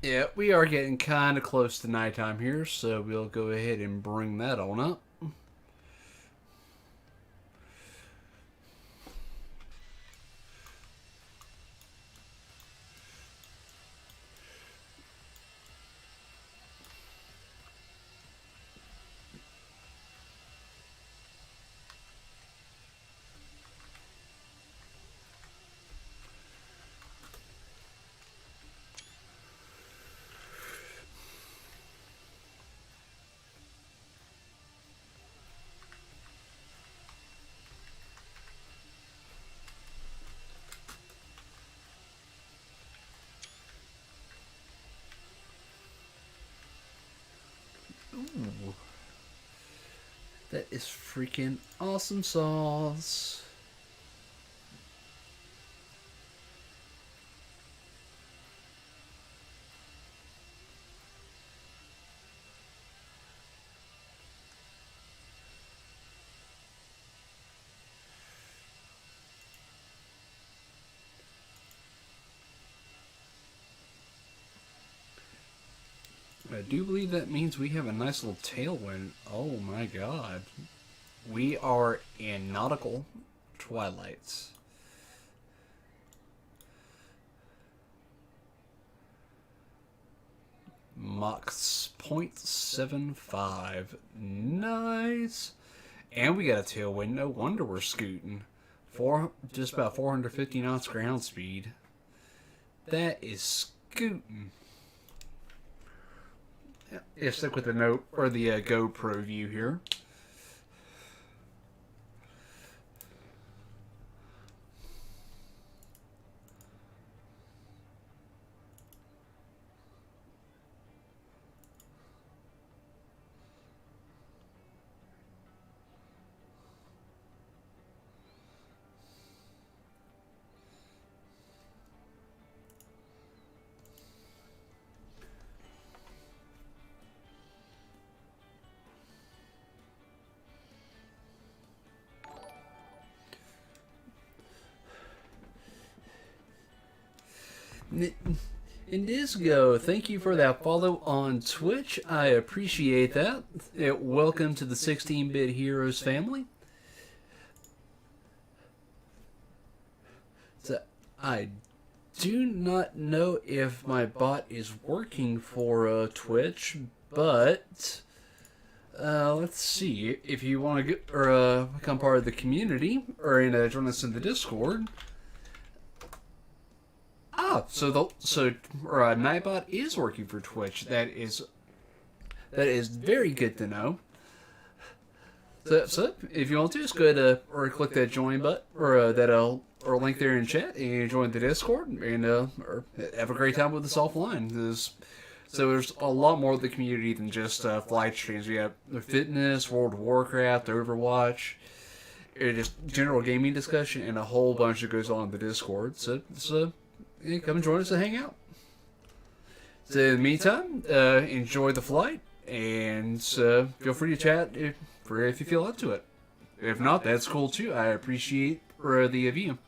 Yeah, we are getting kind of close to nighttime here, so we'll go ahead and bring that on up. is freaking awesome sauce. I do believe that means we have a nice little tailwind. Oh my god. We are in nautical twilights. Mach 0.75. Nice. And we got a tailwind. No wonder we're scooting. Just about 450 knots ground speed. That is scooting. Yeah, stick with the note or the GoPro view here. Indisgo, thank you for that follow on Twitch. I appreciate that. Welcome to the 16-Bit Heroes family. So, I do not know if my bot is working for Twitch, but let's see. If you want to become part of the community or join us in the Discord. So Nightbot is working for Twitch. That is very good to know. So if you want to, just go ahead or click that join button or link there in chat and join the Discord and or have a great time with us offline. So there's a lot more of the community than just flight streams. We have the fitness, World of Warcraft, Overwatch, just general gaming discussion, and a whole bunch that goes on in the Discord. So yeah, come and join us and hang out. So in the meantime, enjoy the flight, and feel free to chat if you feel up to it. If not, that's cool too. I appreciate the view.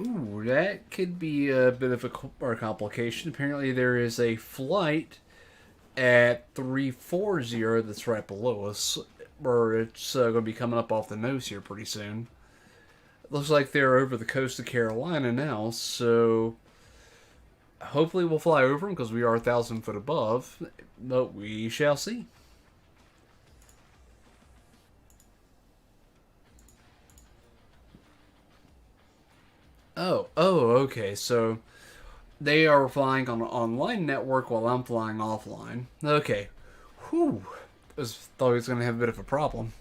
Ooh, that could be a bit of a complication. Apparently, there is a flight at 340 that's right below us, or it's going to be coming up off the nose here pretty soon. Looks like they're over the coast of Carolina now, so hopefully we'll fly over them because we are 1,000 foot above, but we shall see. Oh, okay. So they are flying on an online network while I'm flying offline. Okay. Whew. Thought he was going to have a bit of a problem.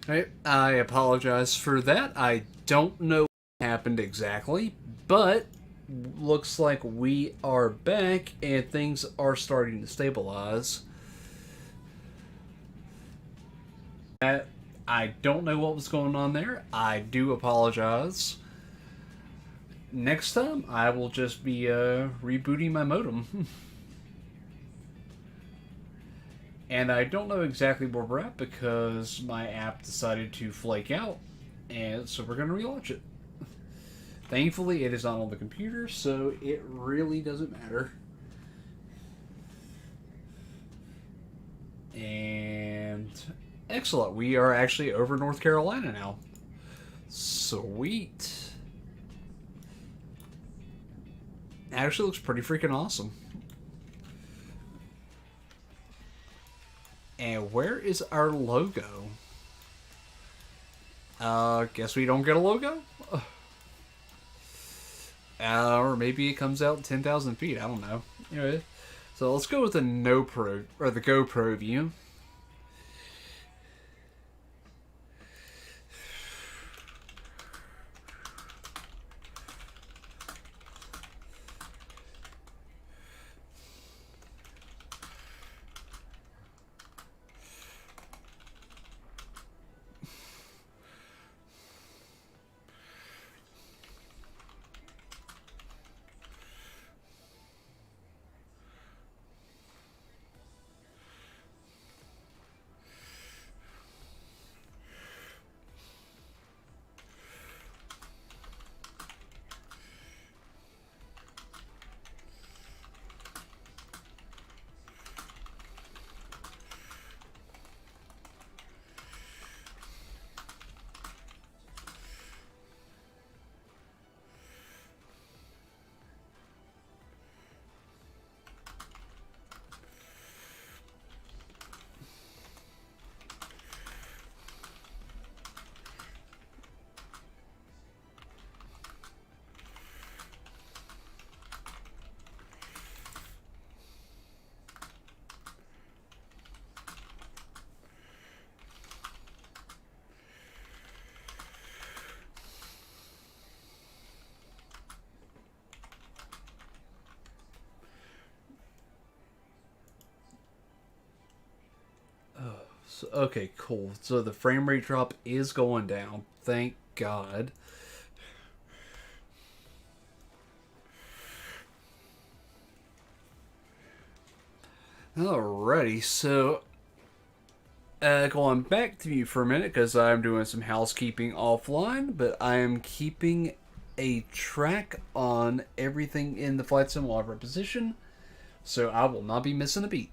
Alright, I apologize for that. I don't know what happened exactly, but looks like we are back and things are starting to stabilize. I don't know what was going on there. I do apologize. Next time, I will just be rebooting my modem. And I don't know exactly where we're at because my app decided to flake out, and so we're going to relaunch it. Thankfully, it is not on the computer, so it really doesn't matter. And excellent, we are actually over North Carolina now. Sweet. Actually looks pretty freaking awesome. And where is our logo? Guess we don't get a logo? Or maybe it comes out 10,000 feet. I don't know. Anyway, so let's go with the the GoPro view. So, okay, cool. So the frame rate drop is going down. Thank God. Alrighty, so going back to you for a minute because I'm doing some housekeeping offline, but I am keeping a track on everything in the flight sim while I reposition, so I will not be missing a beat.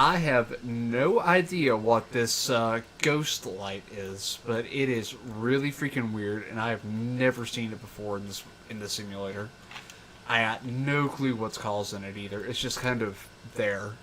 I have no idea what this ghost light is, but it is really freaking weird, and I have never seen it before in this simulator. I got no clue what's causing it either. It's just kind of there.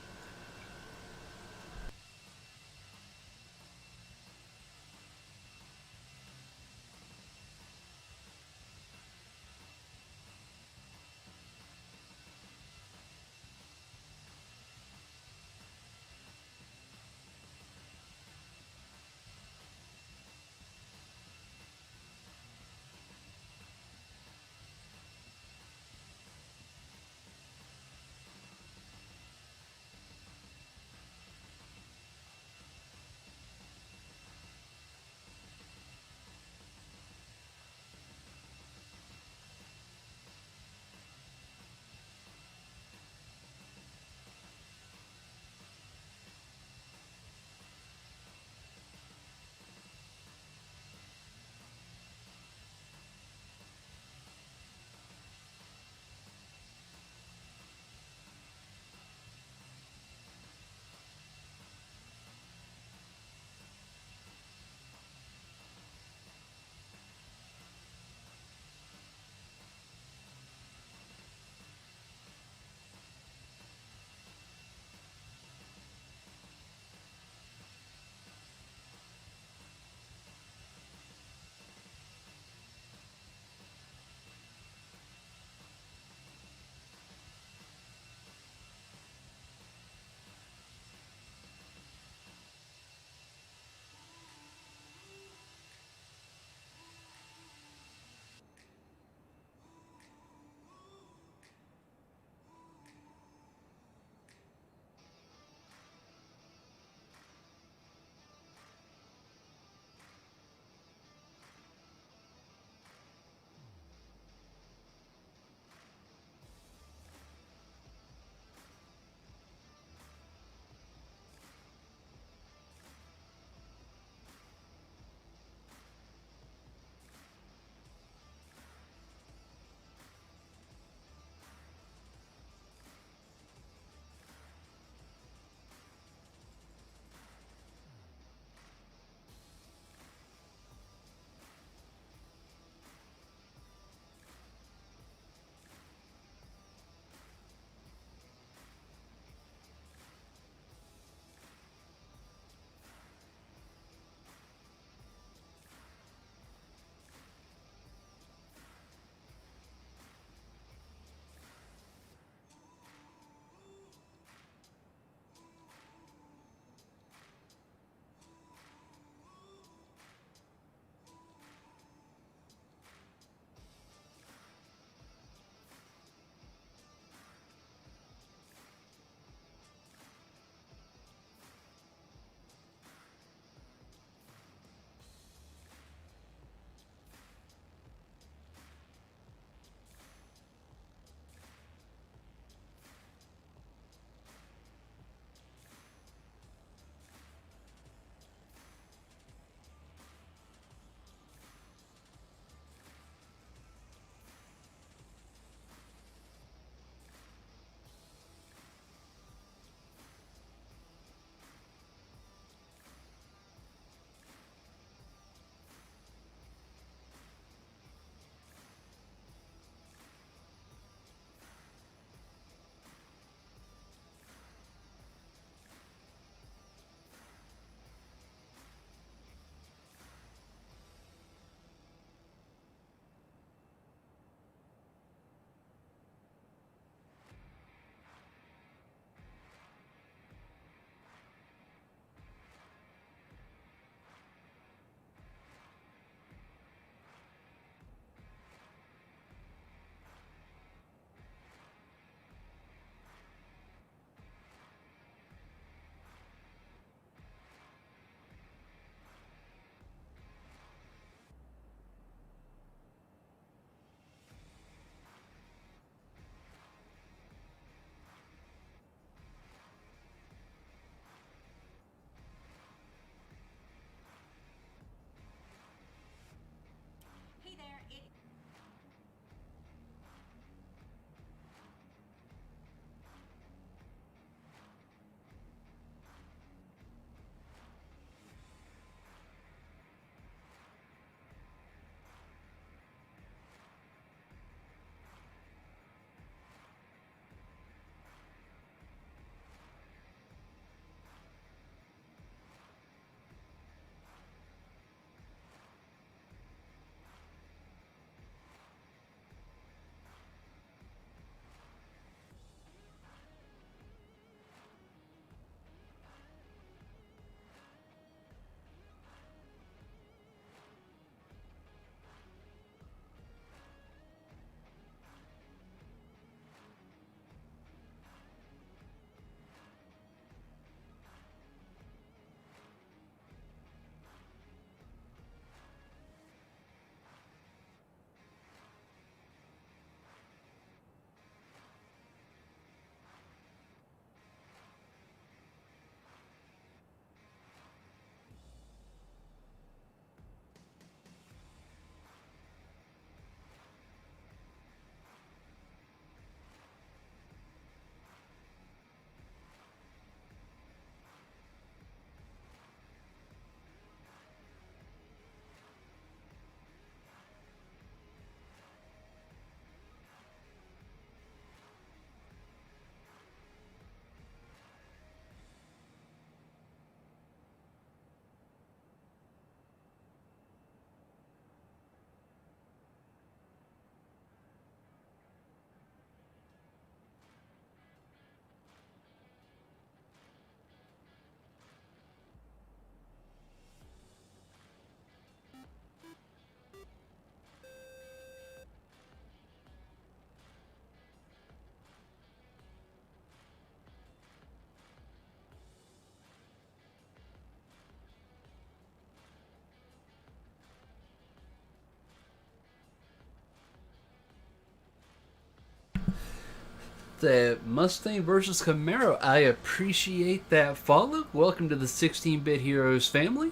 that Mustang versus Camaro. I appreciate that follow. Welcome to the 16-Bit Heroes family.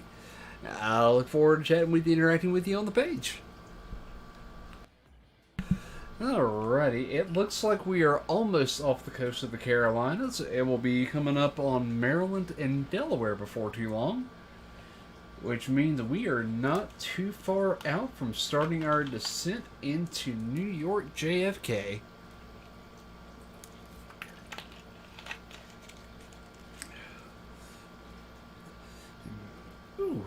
I look forward to chatting with you, interacting with you on the page. Alrighty, it looks like we are almost off the coast of the Carolinas. It will be coming up on Maryland and Delaware before too long, which means we are not too far out from starting our descent into New York JFK. Ooh.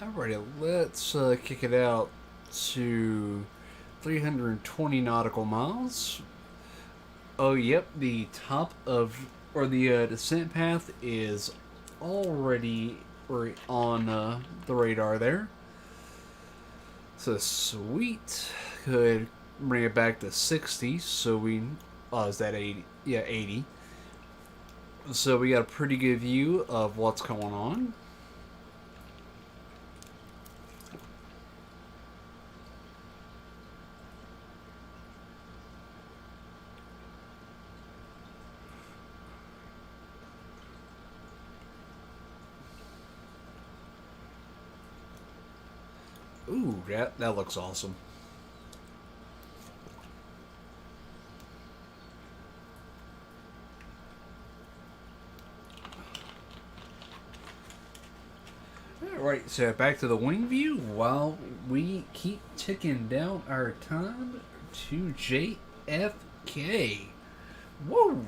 Alrighty, let's kick it out to 320 nautical miles. Oh, yep, the top of, or the descent path is already on the radar there. So sweet. Could bring it back to 60, so we, is that 80? Yeah, 80. So we got a pretty good view of what's going on. Ooh, that looks awesome. Alright, so back to the wing view while we keep ticking down our time to JFK. Woo!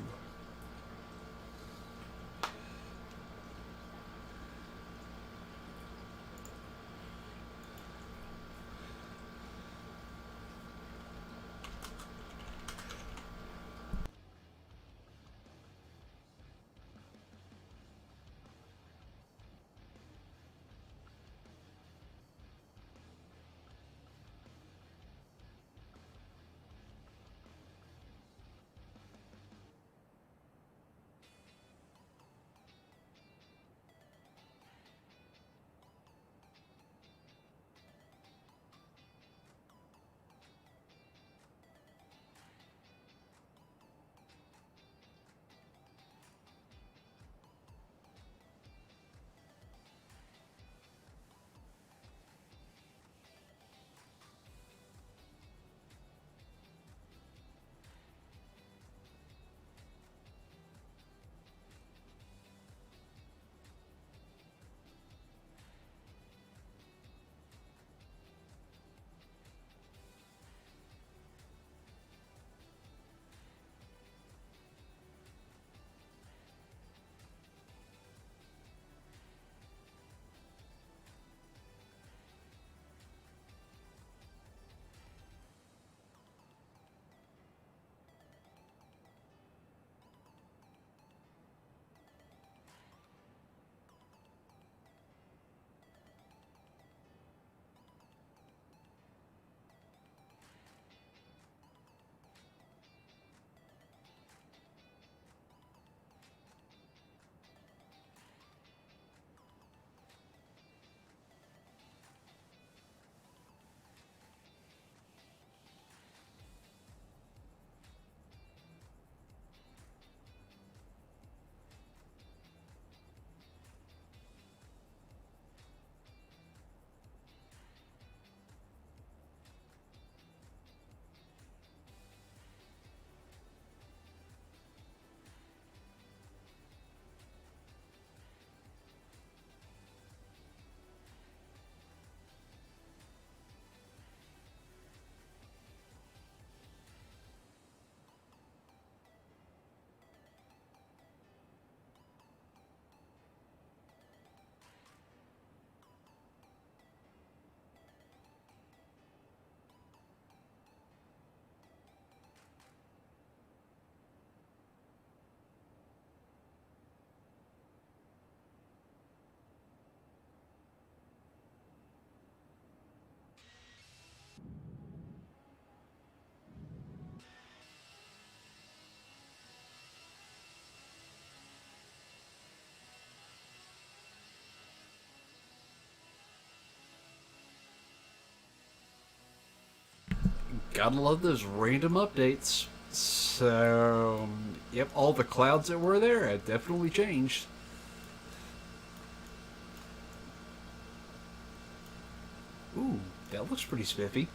Gotta love those random updates. So, yep, all the clouds that were there had definitely changed. Ooh, that looks pretty spiffy.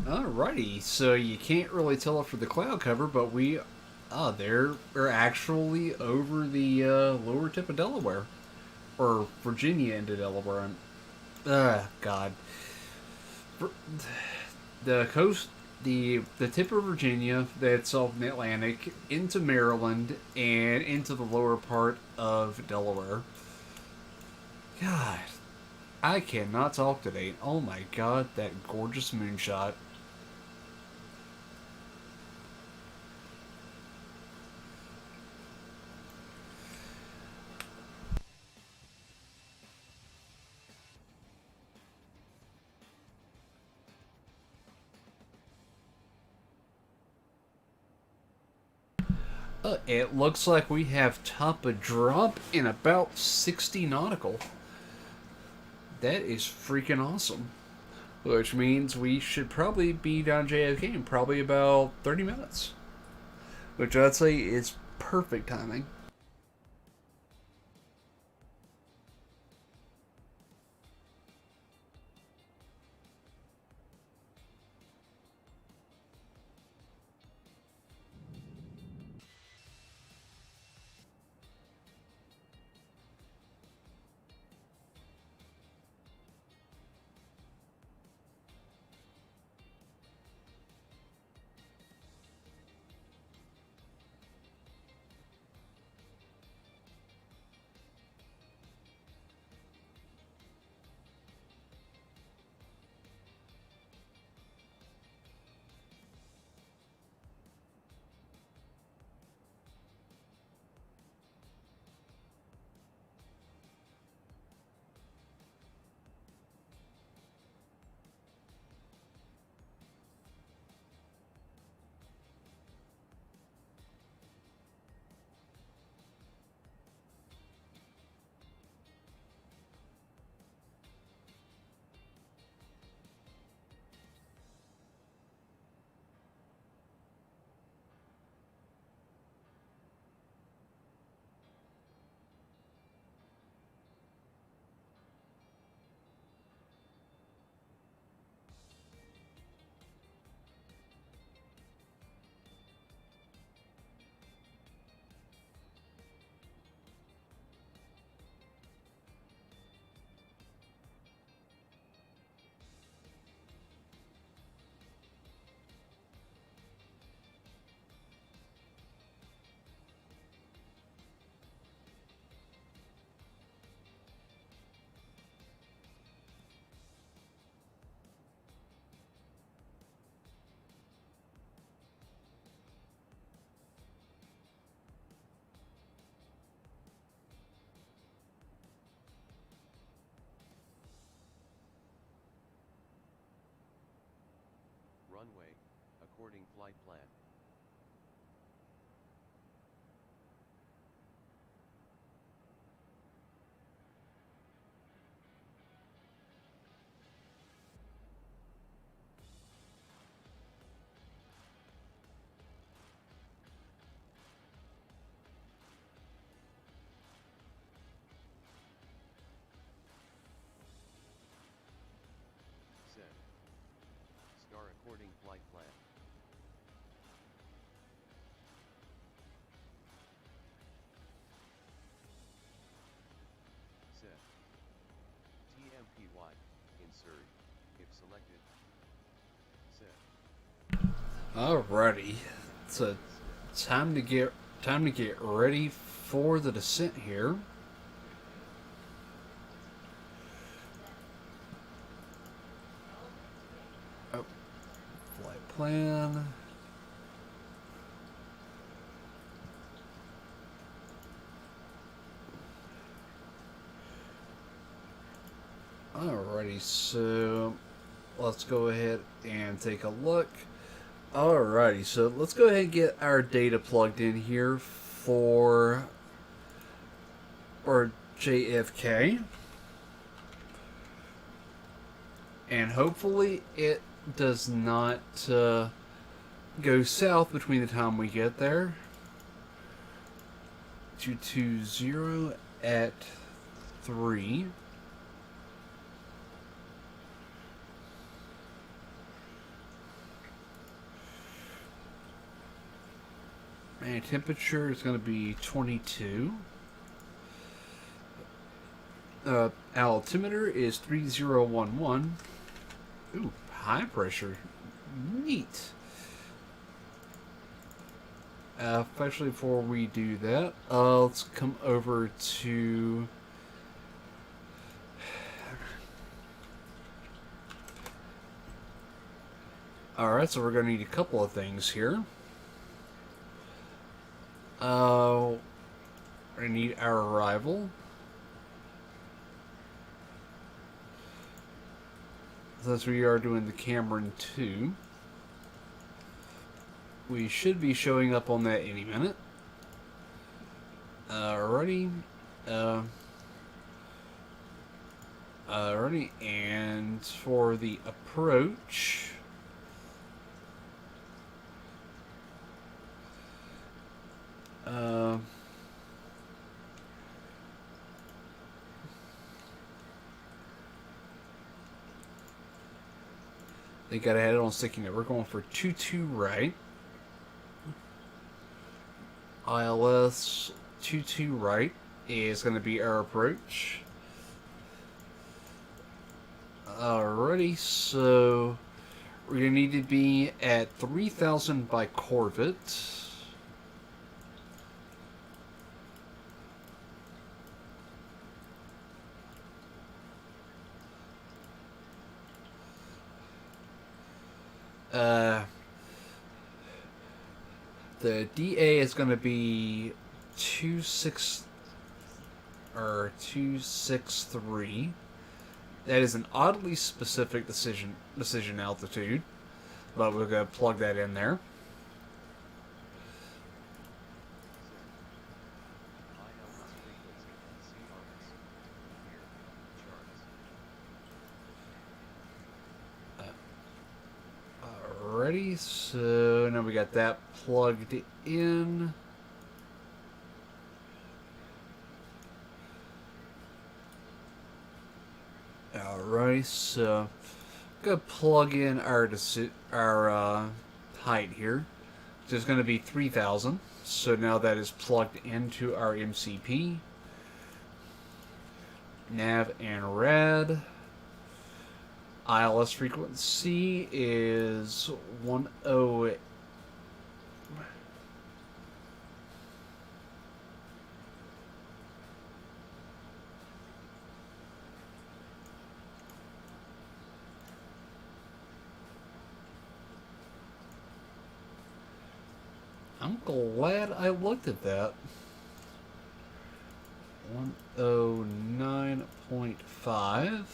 Alrighty, so you can't really tell it for the cloud cover, but we're actually over the lower tip of Delaware, or Virginia into Delaware. God, the coast, the tip of Virginia that's off in the Atlantic into Maryland and into the lower part of Delaware. God, I cannot talk today. Oh my God, that gorgeous moonshot. It looks like we have top of drop in about 60 nautical. That is freaking awesome. Which means we should probably be down JFK in probably about 30 minutes. Which I'd say is perfect timing. Runway, according flight plan. Set. Star according flight plan. Set. TMPY, insert, if selected. Set. Alrighty, so time to get ready for the descent here. Oh, flight plan. Alrighty, so let's go ahead and take a look. Alrighty, so let's go ahead and get our data plugged in here for JFK. And hopefully it does not go south between the time we get there. 220 at 3. And temperature is going to be 22. Altimeter is 3011. Ooh, high pressure. Neat. Especially before we do that, let's come over to... Alright, so we're going to need a couple of things here. We're going to need our arrival. Since we are doing the Cameron 2, we should be showing up on that any minute. Alrighty. Alrighty, and for the approach... they got ahead on sticking it. We're going for 22 right. ILS 22 right is going to be our approach. Alrighty, so we're going to need to be at 3,000 by Corvette. The DA is going to be 263. That is an oddly specific decision altitude, but we're going to plug that in there. Alrighty, so now we got that plugged in. Alright, so I'm gonna plug in our height here, which is going to be 3,000. So now that is plugged into our MCP, nav and rad. ILS frequency is 108. I'm glad I looked at that. 109.5.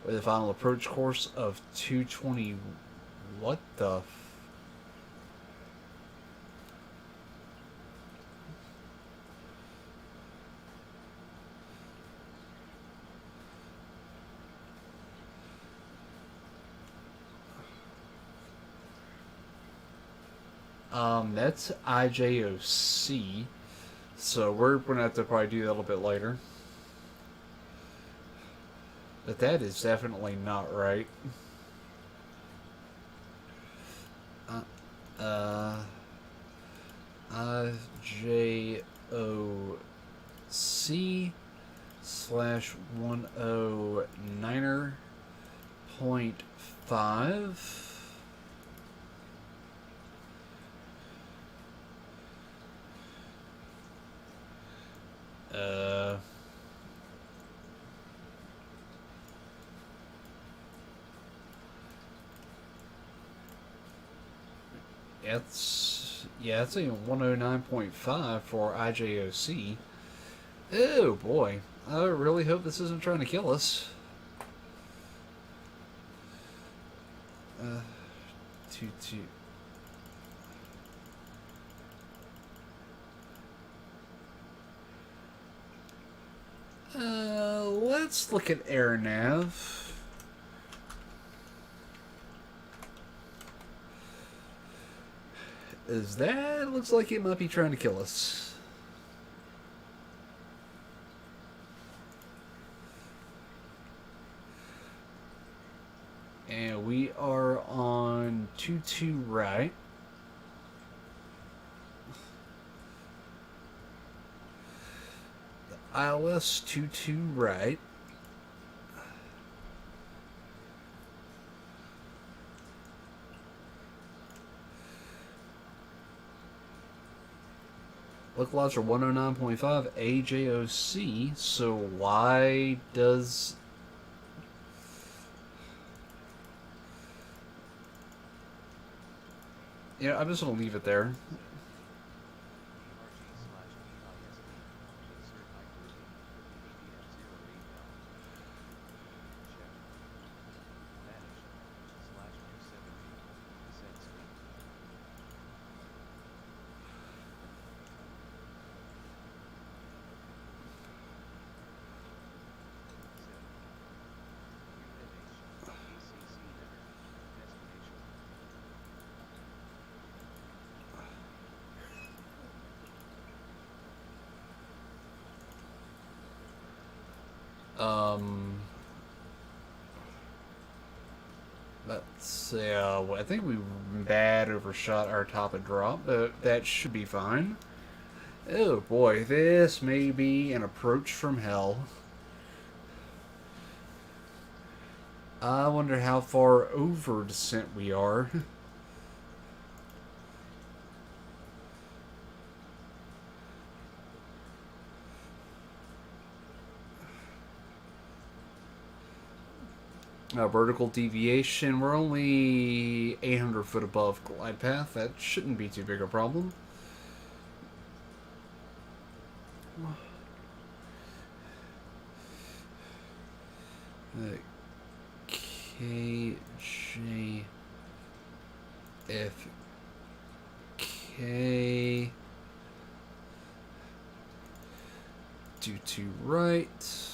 With a final approach course of 220. What the? That's IJOC, so we're gonna have to probably do that a little bit later. But that is definitely not right. IJOC slash 109.5. It's a 109.5 for IJOC. Oh boy, I really hope this isn't trying to kill us. 22. Let's look at AirNav. Looks like it might be trying to kill us. And we are on 22 right. The ILS 22 right. Localizer 109.5 AJOC. So why does... Yeah, I'm just going to leave it there. Let's see, I think we bad overshot our top and drop, but that should be fine. Oh boy, this may be an approach from hell. I wonder how far over descent we are. Vertical deviation, we're only 800 foot above glide path. That shouldn't be too big a problem. KJFK. Due to right.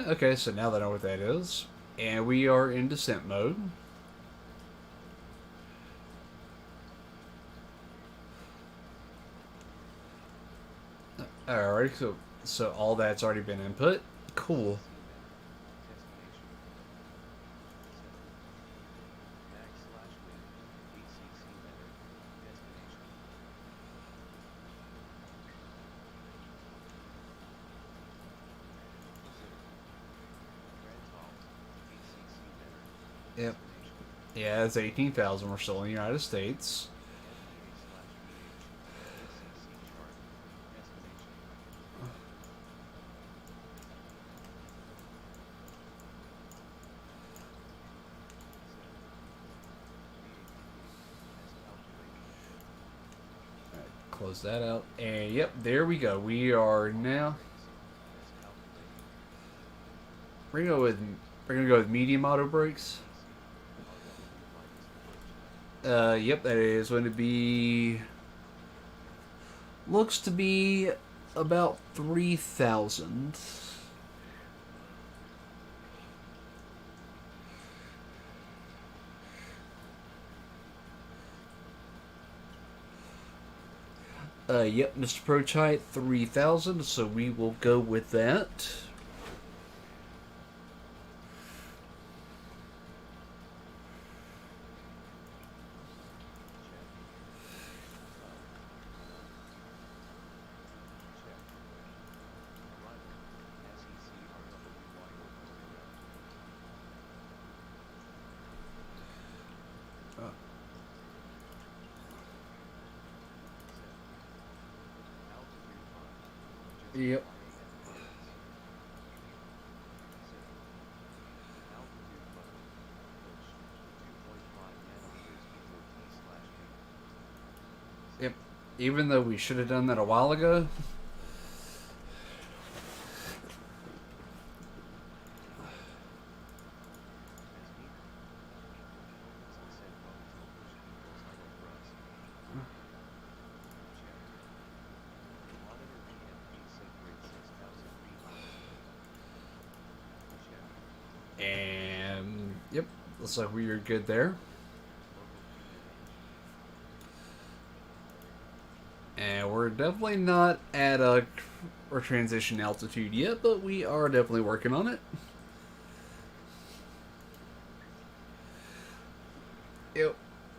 Okay, so now that I know what that is. And we are in descent mode. Alright, so all that's already been input. Cool. Yep. Yeah, it's 18,000. We're still in the United States. Close that out. And yep, there we go. We are now. We're gonna go with medium auto brakes. Yep, that is going to be. Looks to be about 3,000. Yep, Mr. Prochite, 3,000, so we will go with that. Yep. Yep. Even though we should have done that a while ago. And yep, Looks like we are good there. Local QNH. And we're definitely not at a or transition altitude yet, but we are definitely working on it.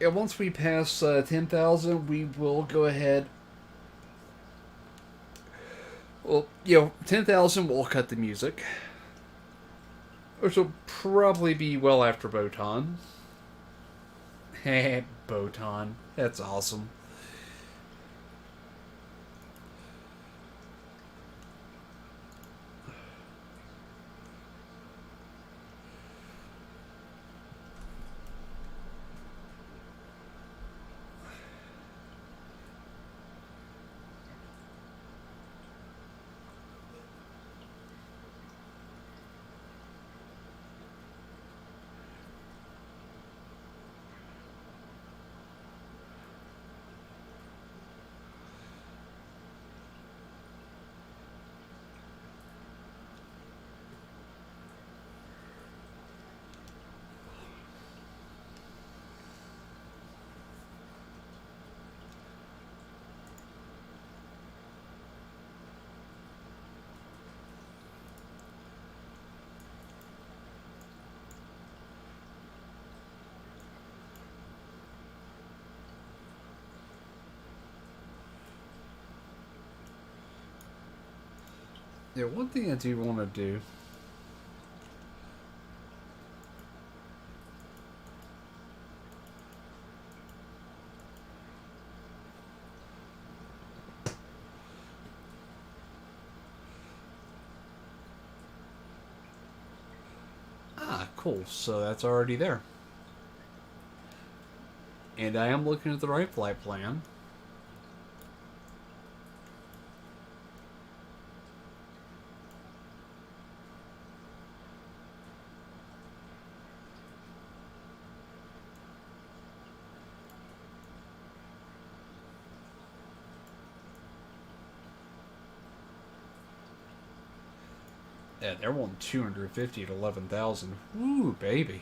Once we pass 10,000, we will go ahead. Well, 10,000, we'll cut the music. Which will probably be well after Botan. Heh, Botan. That's awesome. Yeah, one thing I do want to do. Ah, cool. So that's already there. And I am looking at the right flight plan. Yeah, they're wanting 250 at 11,000. Woo, baby.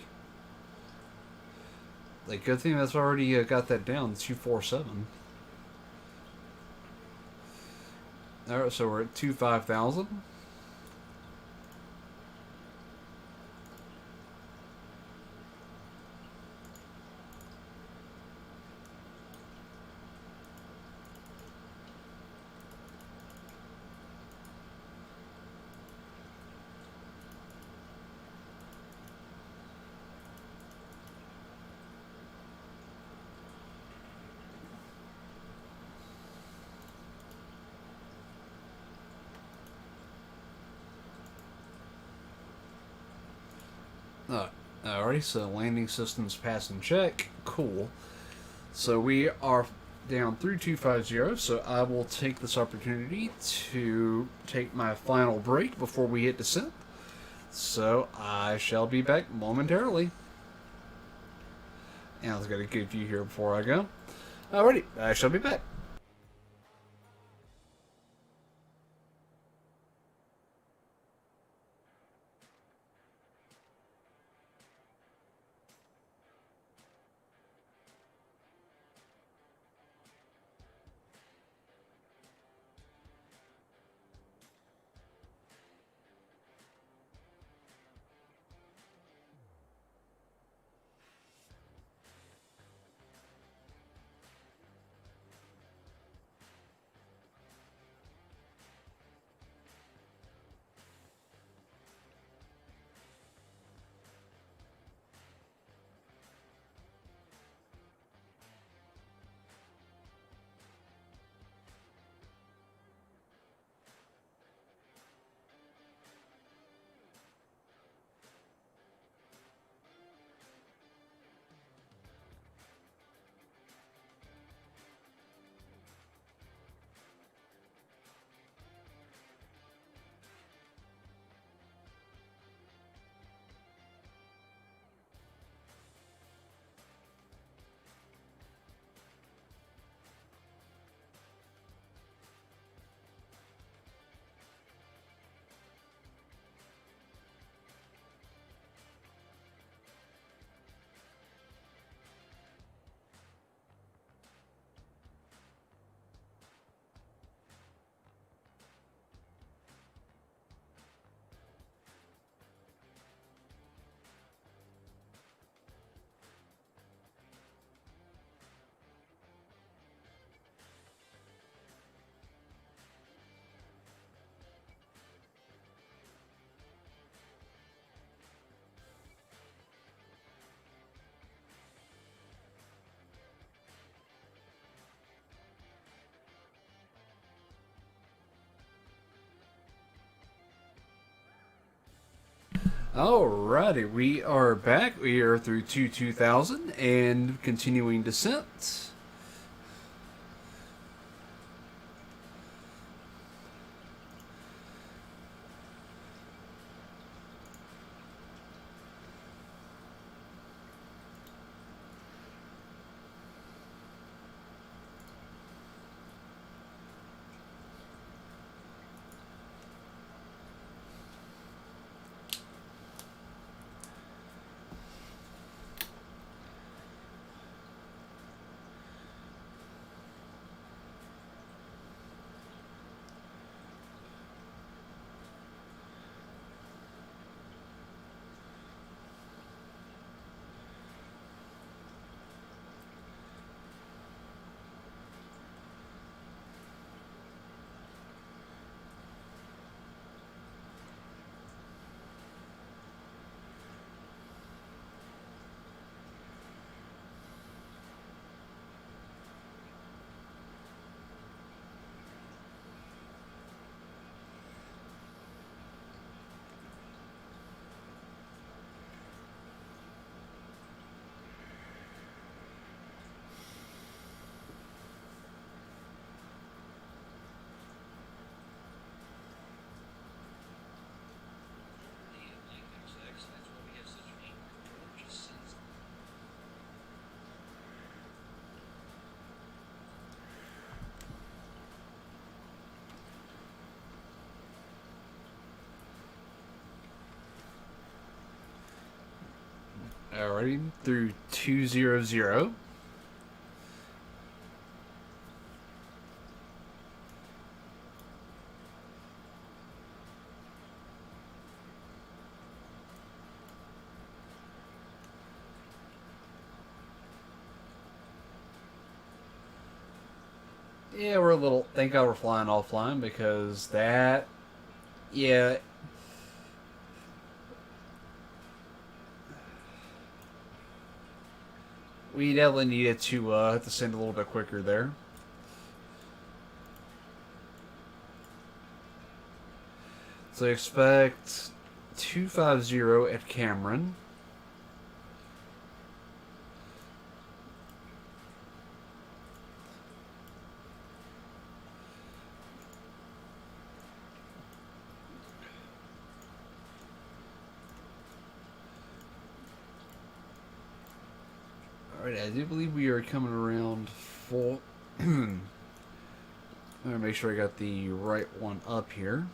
Like, good thing that's already got that down. 247. Alright, so we're at 25,000. Alrighty, so landing systems passing check. Cool. So we are down through 250, so I will take this opportunity to take my final break before we hit descent. So I shall be back momentarily. And let's get a good view here before I go. Alrighty, I shall be back. Alrighty, we are back. We are through 2000 and continuing descent. Alrighty, through 200. Yeah, we're a little. Thank God we're flying offline because that. Yeah. We definitely needed to send a little bit quicker there. So expect 250 at Cameron. Alright, I do believe we are coming around full. I'm going to make sure I got the right one up here.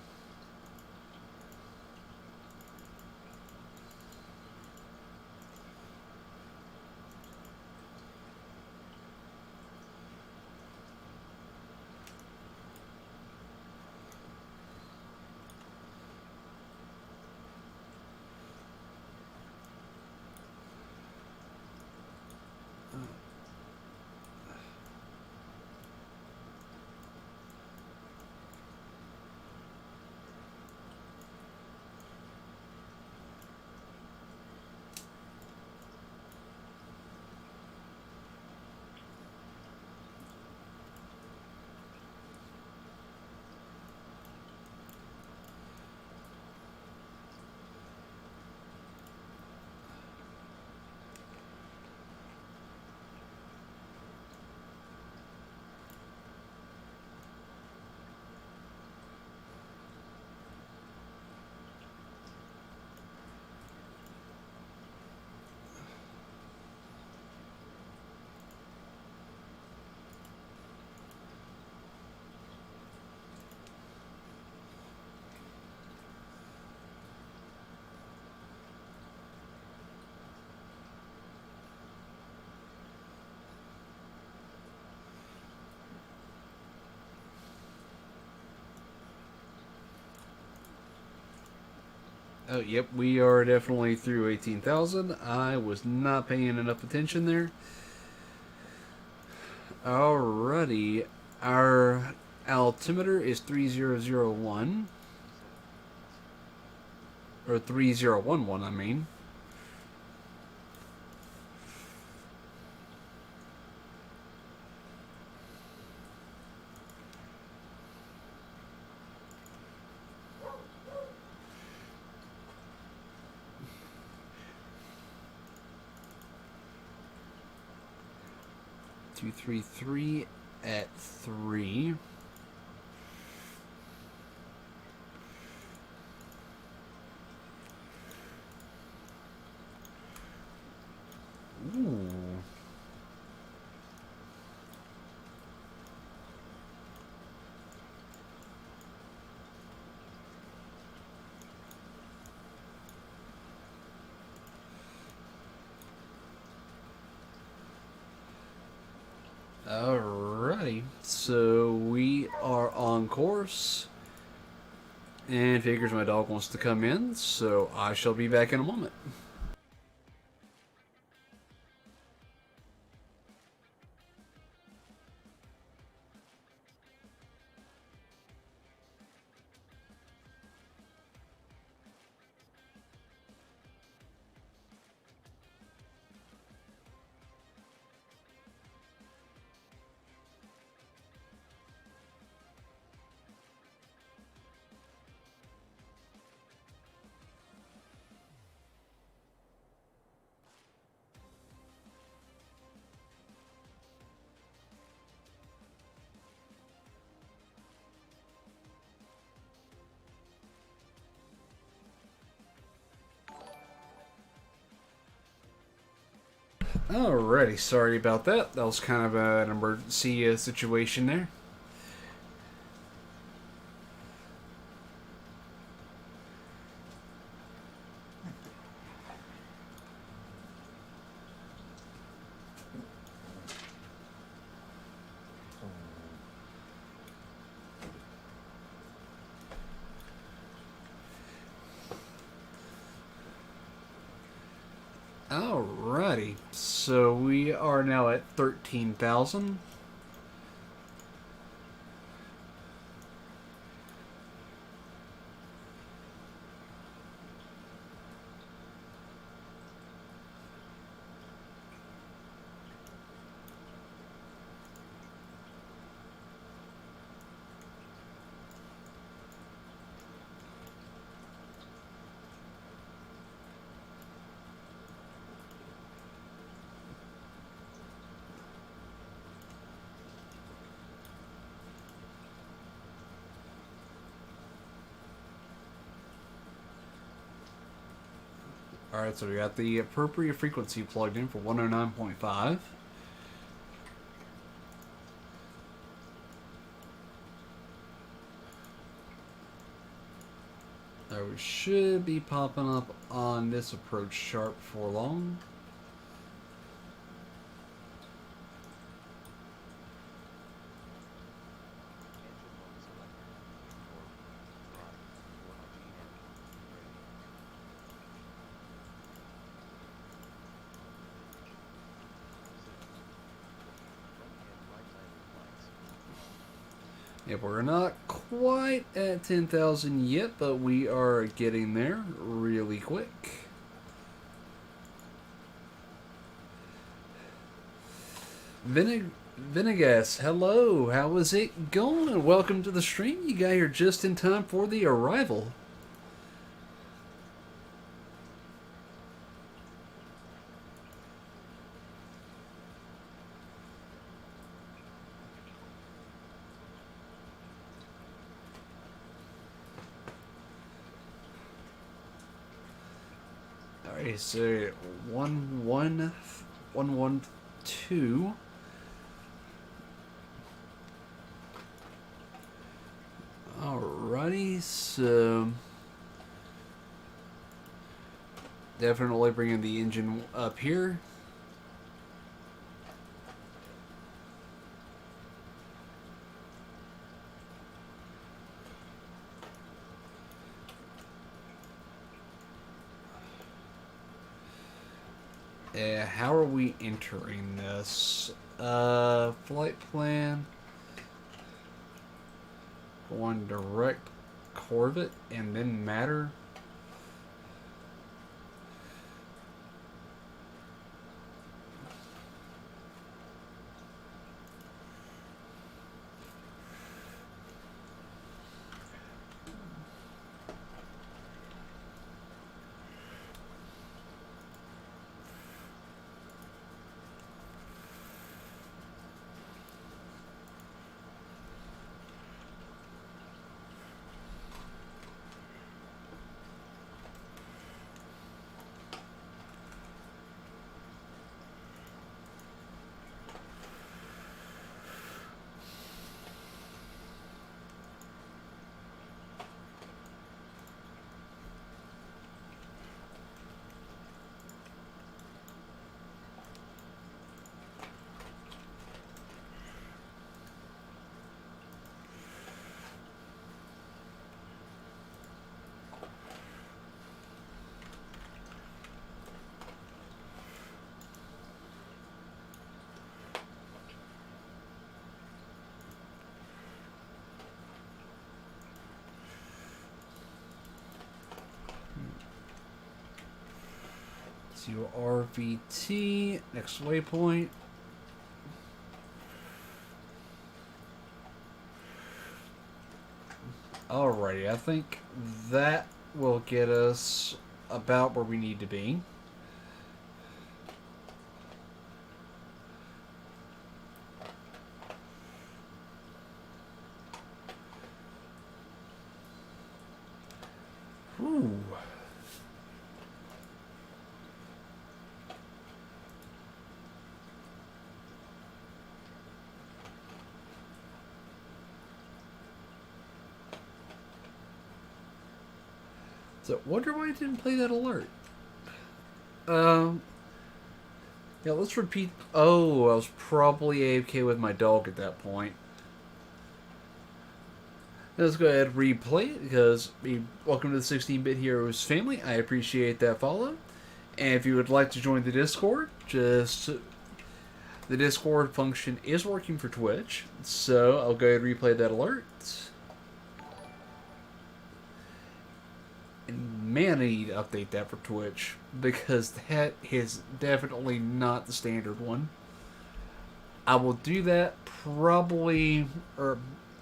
Oh, yep, we are definitely through 18,000. I was not paying enough attention there. Alrighty, our altimeter is 3001. Or 3011, I mean. 233 at 3. Ooh. Alrighty, so we are on course, and figures my dog wants to come in, so I shall be back in a moment. Alrighty, sorry about that. That was kind of an emergency situation there. Alrighty, so we are now at 13,000. Alright, so we got the appropriate frequency plugged in for 109.5. There we should be popping up on this approach sharp for long. Yeah, we're not quite at 10,000 yet, but we are getting there really quick. Venegas, hello, how is it going? Welcome to the stream. You guys are just in time for the arrival. Alright, so 11112. Alrighty, so definitely bringing the engine up here. How are we entering this? Flight plan. Going direct Corvette and then Matter. to RVT, next waypoint. Alrighty, I think that will get us about where we need to be. Ooh. So, wonder why I didn't play that alert. Yeah, let's repeat. Oh, I was probably AFK with my dog at that point. Let's go ahead and replay it because welcome to the 16-Bit Heroes family. I appreciate that follow. And if you would like to join the Discord, the Discord function is working for Twitch. So I'll go ahead and replay that alert. And man, I need to update that for Twitch because that is definitely not the standard one. I will do that probably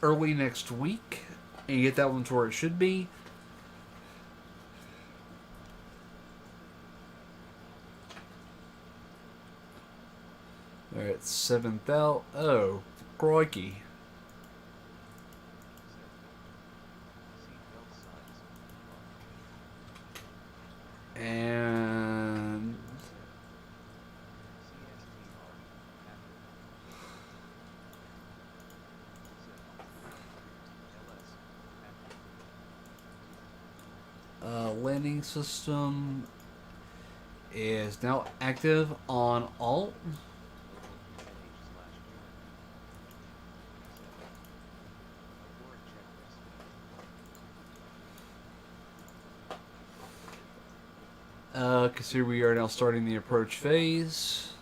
early next week and get that one to where it should be. Alright, 7,000. Oh, crikey. And landing system is now active on alt. Because here we are now starting the approach phase.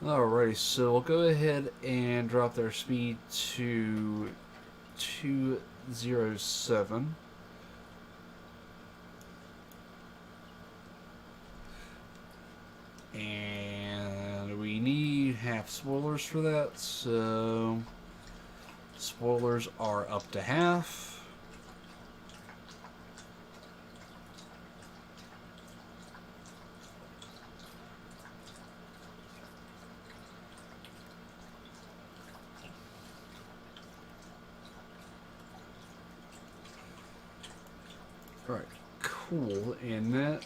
Alrighty, so we'll go ahead and drop their speed to 207. And we need half spoilers for that, so spoilers are up to half. Alright, cool, and that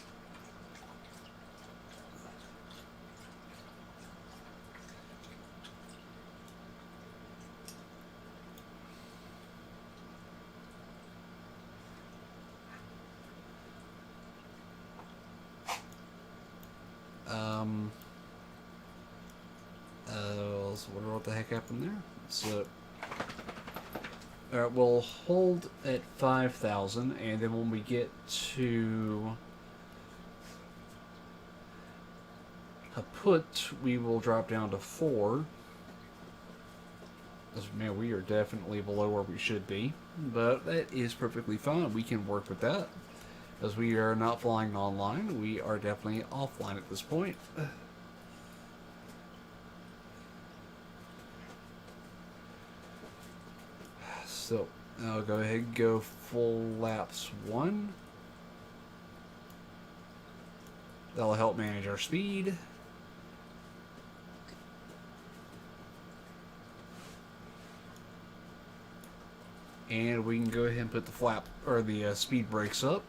so what the heck happened there? So, alright, we'll hold at 5,000, and then when we get to a put, we will drop down to 4. Man, we are definitely below where we should be, but that is perfectly fine. We can work with that. As we are not flying online, we are definitely offline at this point. So, I'll go ahead and go full laps 1. That'll help manage our speed. And we can go ahead and put the flap or the speed brakes up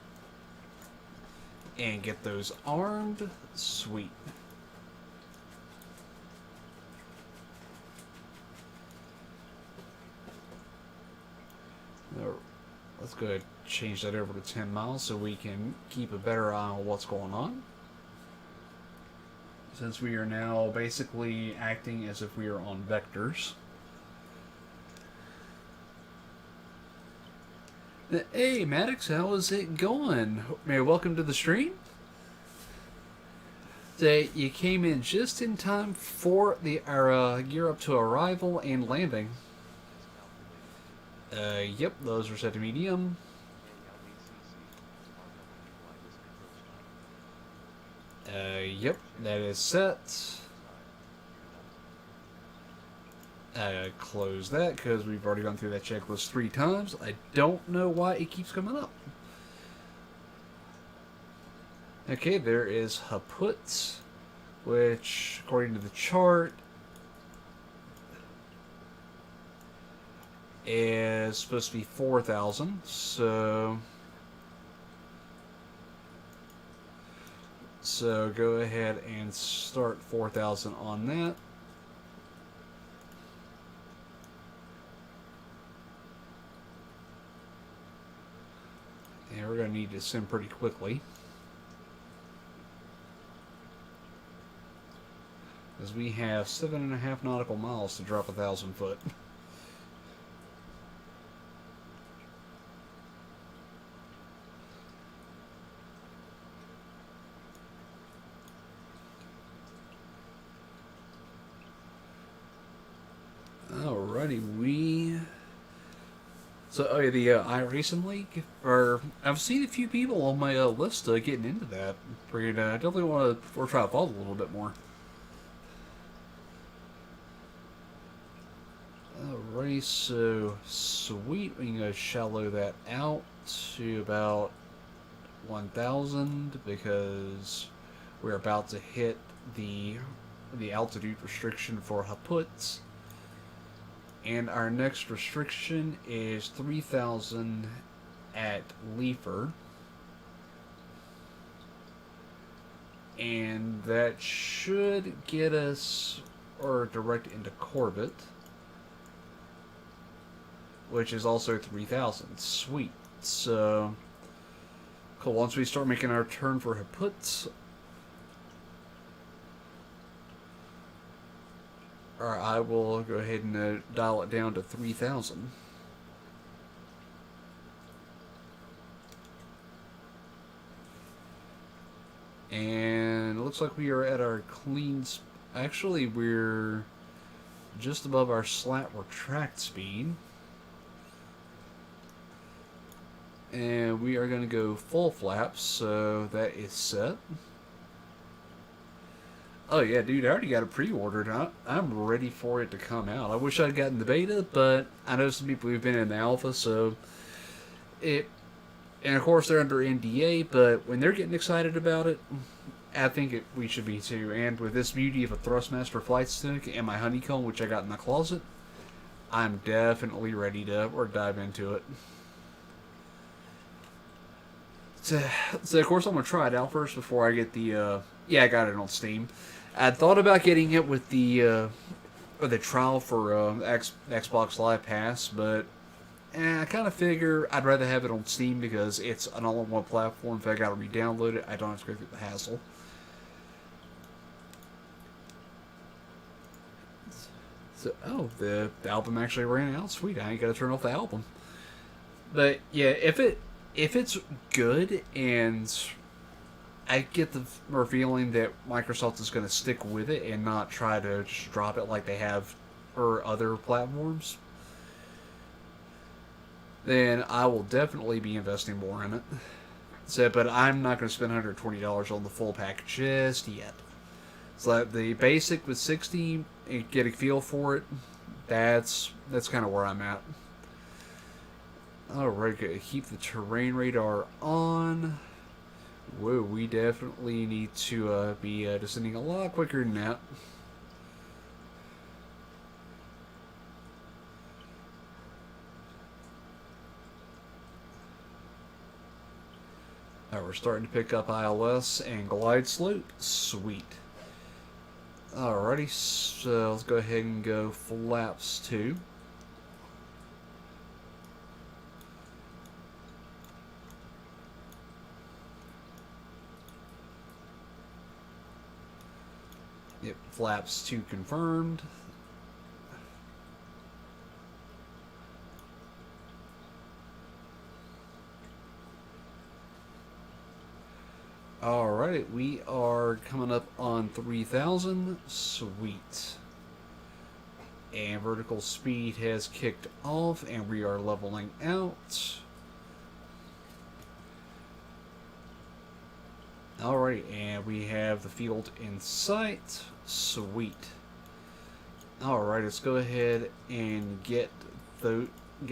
and get those armed. Sweet. Now, let's go ahead and change that over to 10 miles so we can keep a better eye on what's going on. Since we are now basically acting as if we are on vectors. Hey Maddox, how is it going? Welcome to the stream. So you came in just in time for our gear up to arrival and landing. Yep, those are set to medium. Yep, that is set. Close that because we've already gone through that checklist 3 times. I don't know why it keeps coming up. Okay, there is Haput, which, according to the chart, is supposed to be 4,000. So go ahead and start 4,000 on that. And we're going to need to send pretty quickly, because we have 7.5 nautical miles to drop 1,000 foot. Alrighty, I recently, or I've seen a few people on my list getting into that. I definitely want to try to follow a little bit more. Alrighty, so sweet. We can go shallow that out to about 1,000 because we're about to hit the altitude restriction for Haputs. And our next restriction is 3,000 at Leifer. And that should get us, or direct into Corbett, which is also 3,000. Sweet. So, cool. Once we start making our turn for Haputs, I will go ahead and dial it down to 3,000. And it looks like we are at our clean... Actually, we're just above our slat retract speed. And we are going to go full flaps, so that is set. Oh yeah, dude, I already got it pre-ordered. I'm ready for it to come out. I wish I'd gotten the beta, but I know some people who've been in the alpha, so it... And of course they're under NDA, but when they're getting excited about it, I think we should be too. And with this beauty of a Thrustmaster flight stick and my honeycomb, which I got in the closet, I'm definitely ready to dive into it. So of course I'm going to try it out first before I get the... yeah, I got it on Steam. I thought about getting it with the trial for Xbox Live Pass, but I kind of figure I'd rather have it on Steam because it's an all-in-one platform. If I got to re-download it, I don't have to go through the hassle. So, oh, the album actually ran out. Sweet, I ain't got to turn off the album. But yeah, if it's good, and I get the feeling that Microsoft is going to stick with it and not try to just drop it like they have for other platforms, then I will definitely be investing more in it. So, but I'm not going to spend $120 on the full pack just yet. So the basic with 60 and get a feel for it, that's kind of where I'm at. Alright, keep the terrain radar on. Whoa, we definitely need to be descending a lot quicker than that. Alright, we're starting to pick up ILS and glide slope. Sweet. Alrighty, so let's go ahead and go flaps 2. Yep, flaps 2 confirmed. Alright, we are coming up on 3,000. Sweet. And vertical speed has kicked off, and we are leveling out. Alright, and we have the field in sight. Sweet. Alright, let's go ahead and get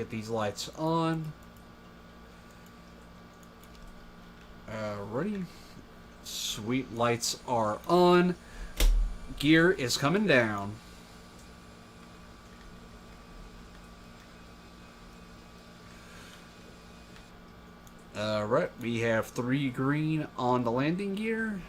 these lights on. Ready? Sweet, lights are on. Gear is coming down. Alright, we have 3 green on the landing gear.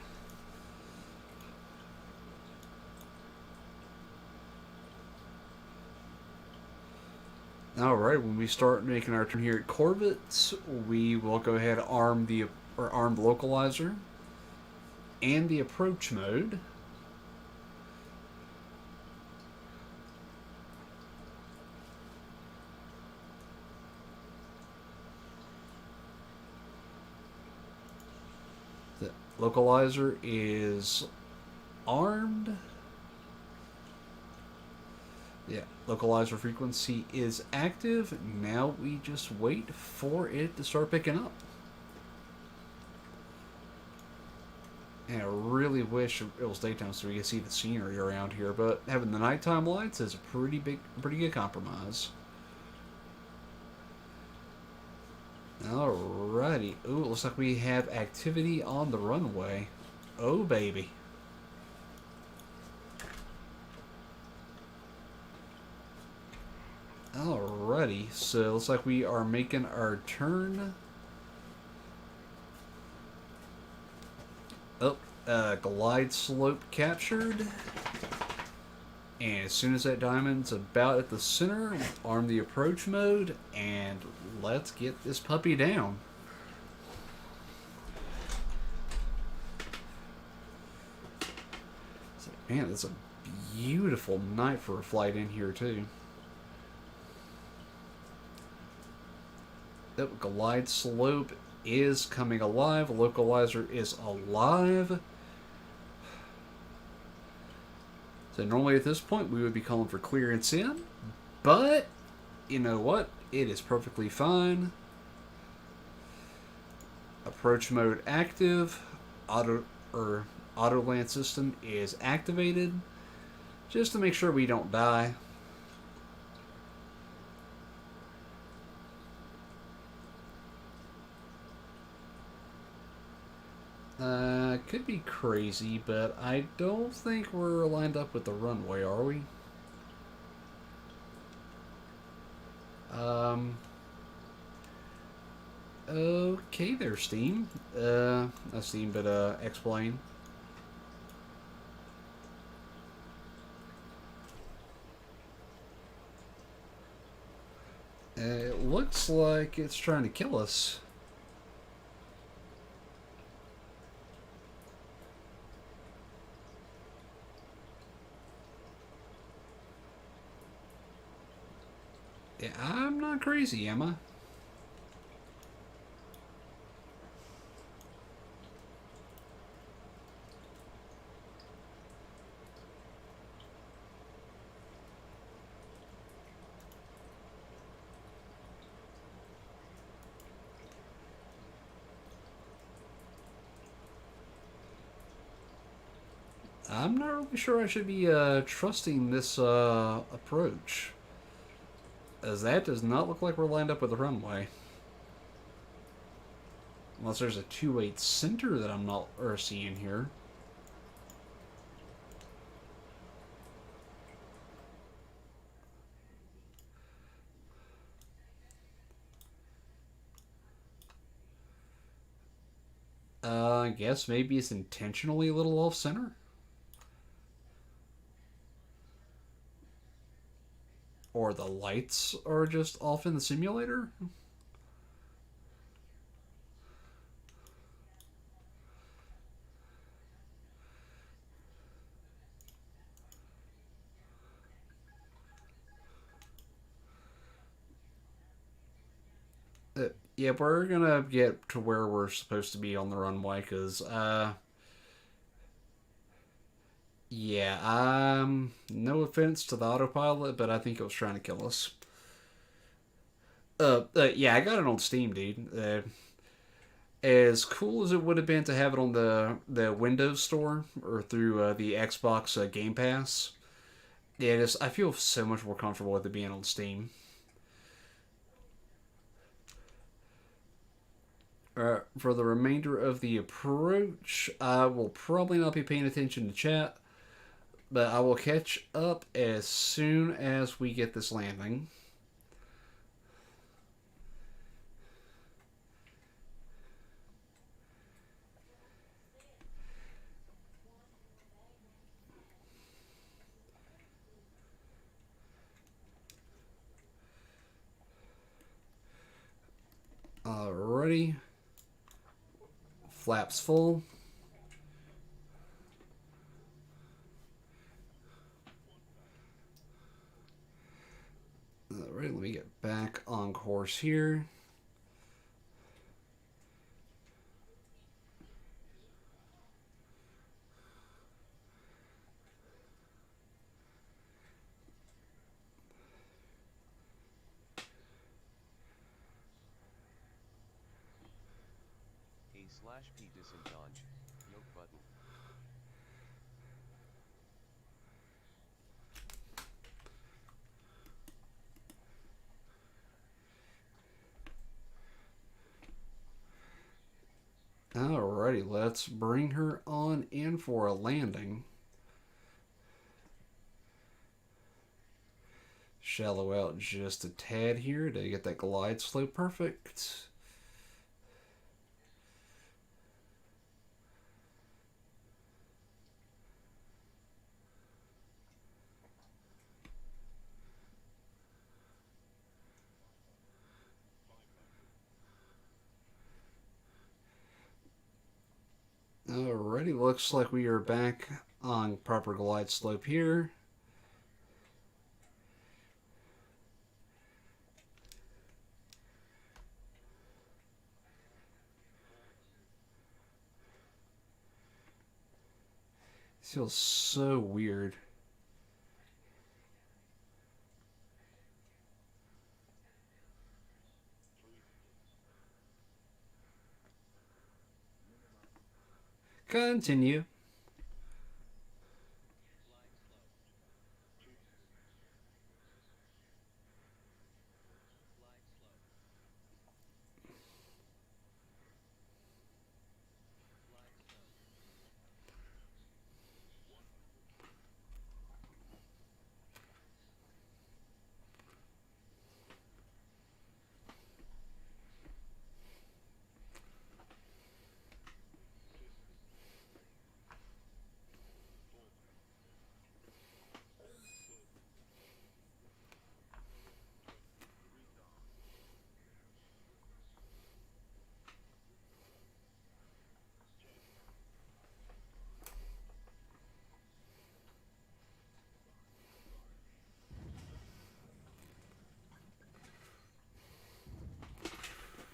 Alright, when we start making our turn here at Corvettes, we will go ahead and arm the localizer and the approach mode. The localizer is armed. Yeah, localizer frequency is active. Now we just wait for it to start picking up. And I really wish it was daytime so we could see the scenery around here, but having the nighttime lights is a pretty good compromise. Alrighty. Ooh, looks like we have activity on the runway. Oh, baby. Alrighty, so looks like we are making our turn. Oh, glide slope captured. And as soon as that diamond's about at the center, arm the approach mode, and let's get this puppy down. Man, that's a beautiful night for a flight in here, too. The glide slope is coming alive. Localizer is alive. So normally at this point we would be calling for clearance in, but you know what? It is perfectly fine. Approach mode active. Auto land system is activated, just to make sure we don't die. Could be crazy, but I don't think we're lined up with the runway, are we? Okay there, Steam. Not Steam, but, X-Plane. It looks like it's trying to kill us. Yeah, I'm not crazy, am I? I'm not really sure I should be trusting this approach, as that does not look like we're lined up with the runway. Unless there's a 2-8 center that I'm not seeing here. I guess maybe it's intentionally a little off center. Or the lights are just off in the simulator. Yeah, we're gonna get to where we're supposed to be on the runway, because, yeah, no offense to the autopilot, but I think it was trying to kill us. Yeah, I got it on Steam, dude. As cool as it would have been to have it on the Windows Store or through the Xbox Game Pass, yeah, I feel so much more comfortable with it being on Steam. For the remainder of the approach, I will probably not be paying attention to chat, but I will catch up as soon as we get this landing. Alrighty. Flaps full. Alright, let me get back on course here. A/P disengage. Yoke button. Alrighty, let's bring her on in for a landing. Shallow out just a tad here to get that glide slope perfect. Alrighty, looks like we are back on proper glide slope here. This feels so weird. Continue.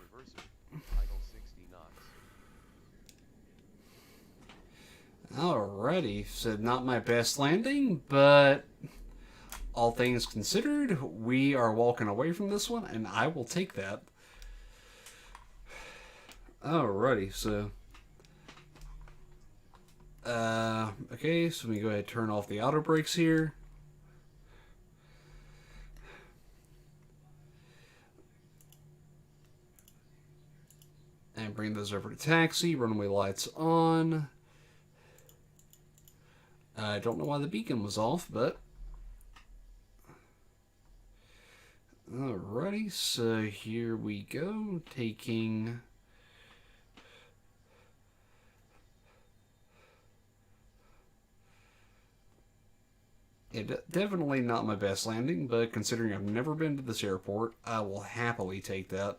Reverser. Idle 60 knots. Alrighty, so not my best landing, but all things considered, we are walking away from this one, and I will take that. Alrighty, so okay, so we go ahead and turn off the auto brakes here. And bring those over to taxi, runway lights on. I don't know why the beacon was off, but alrighty, so here we go, taking it. Definitely not my best landing, but considering I've never been to this airport, I will happily take that.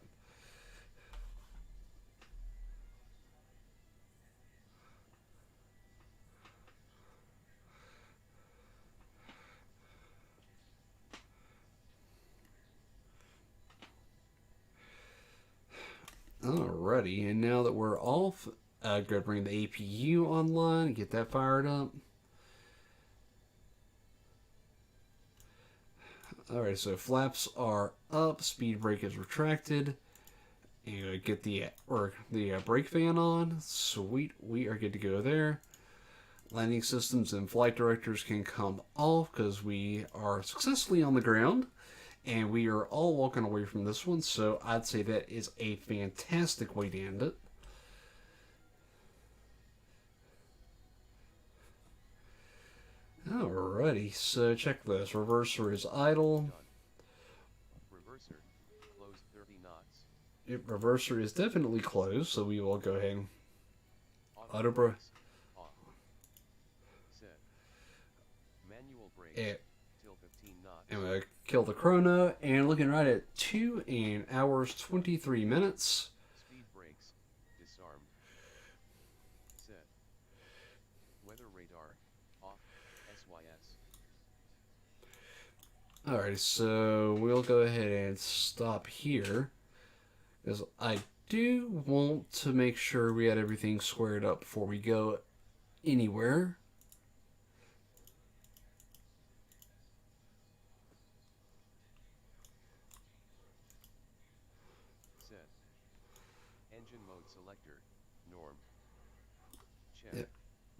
Alrighty, and now that we're off, go to bring the APU online, get that fired up. Alright, so flaps are up, speed brake is retracted, and get the brake fan on. Sweet, we are good to go there. Landing systems and flight directors can come off because we are successfully on the ground. And we are all walking away from this one, so I'd say that is a fantastic way to end it. Alrighty, so check this. Reverser is idle. Reverser, closed 30 knots. Yep, reverser is definitely closed, so we will go ahead and auto brake. Off. Set. Manual brake. Till 15 knots. And we'll kill the chrono, and looking right at 2 hours 23 minutes. Speed brakes, disarmed. Set. Weather radar, off, SYS. Alright, so we'll go ahead and stop here, because I do want to make sure we had everything squared up before we go anywhere. Set. Engine mode selector, norm. Check.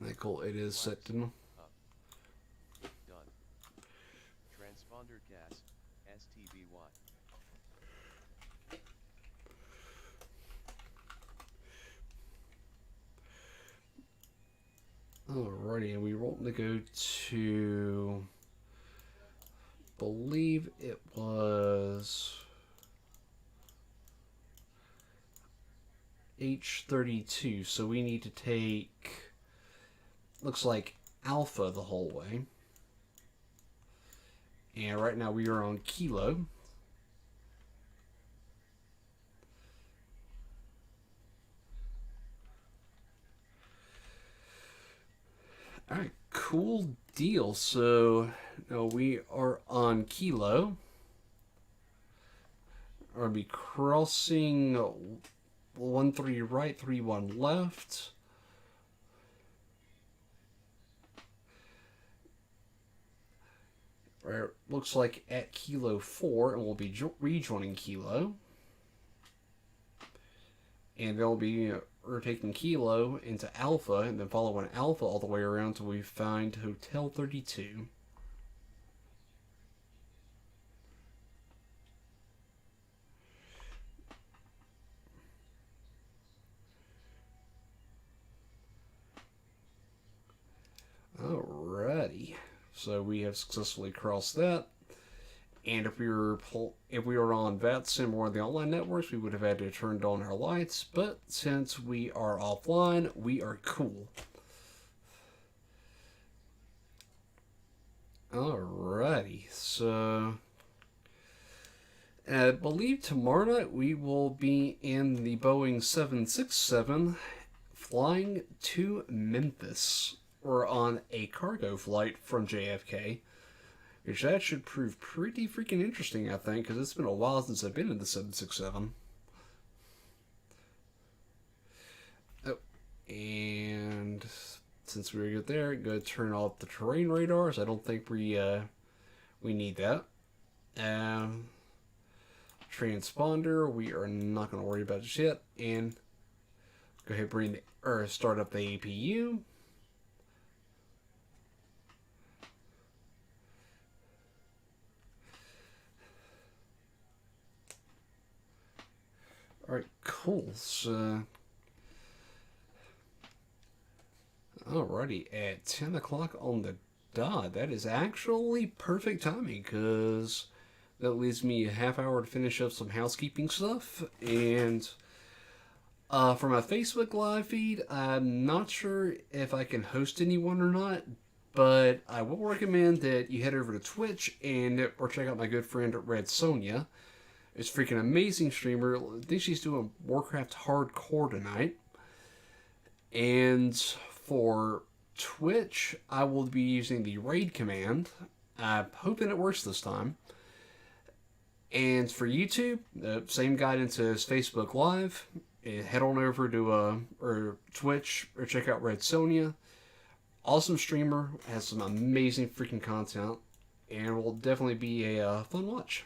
Yep, cool. It is set to norm. Up. Done. Transponder gas, STBY. Alrighty, and we want to go to, believe it was H32, so we need to take, looks like Alpha the whole way. And right now we are on Kilo. Alright, cool deal. So now we are on Kilo. We're going to be crossing 13 right, 31 left. Right, looks like at Kilo 4, and we'll be rejoining Kilo. And they'll be we're taking Kilo into Alpha, and then following Alpha all the way around until we find Hotel 32. Alrighty, so we have successfully crossed that. And if we were on VATSIM or the online networks, we would have had to turn on our lights. But since we are offline, we are cool. Alrighty, so I believe tomorrow night we will be in the Boeing 767 flying to Memphis. We're on a cargo flight from JFK. Which that should prove pretty freaking interesting, I think, because it's been a while since I've been in the 767. Oh, and since we were good there, go turn off the terrain radars. I don't think we need that. Transponder, we are not going to worry about just yet. And go ahead and start up the APU. Alright, cool. So, alrighty, at 10 o'clock on the dot. That is actually perfect timing, because that leaves me a half hour to finish up some housekeeping stuff. And for my Facebook live feed, I'm not sure if I can host anyone or not, but I will recommend that you head over to Twitch or check out my good friend Red Sonja. It's a freaking amazing streamer. I think she's doing Warcraft Hardcore tonight. And for Twitch, I will be using the raid command. I'm hoping it works this time. And for YouTube, the same guidance as Facebook Live. head on over to or Twitch or check out Red Sonja. Awesome streamer, has some amazing freaking content, and will definitely be a fun watch.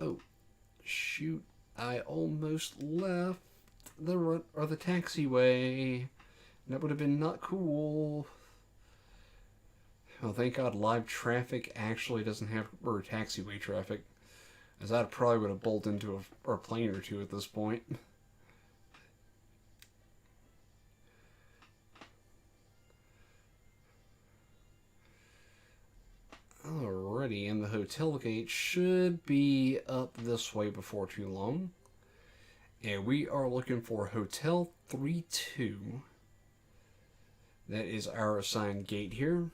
Oh, shoot! I almost left the taxiway. That would have been not cool. Oh, thank God live traffic actually doesn't have, or taxiway traffic, as I probably would have bolted into a plane or two at this point. Alrighty, and the hotel gate should be up this way before too long. And we are looking for Hotel 32. That is our assigned gate here.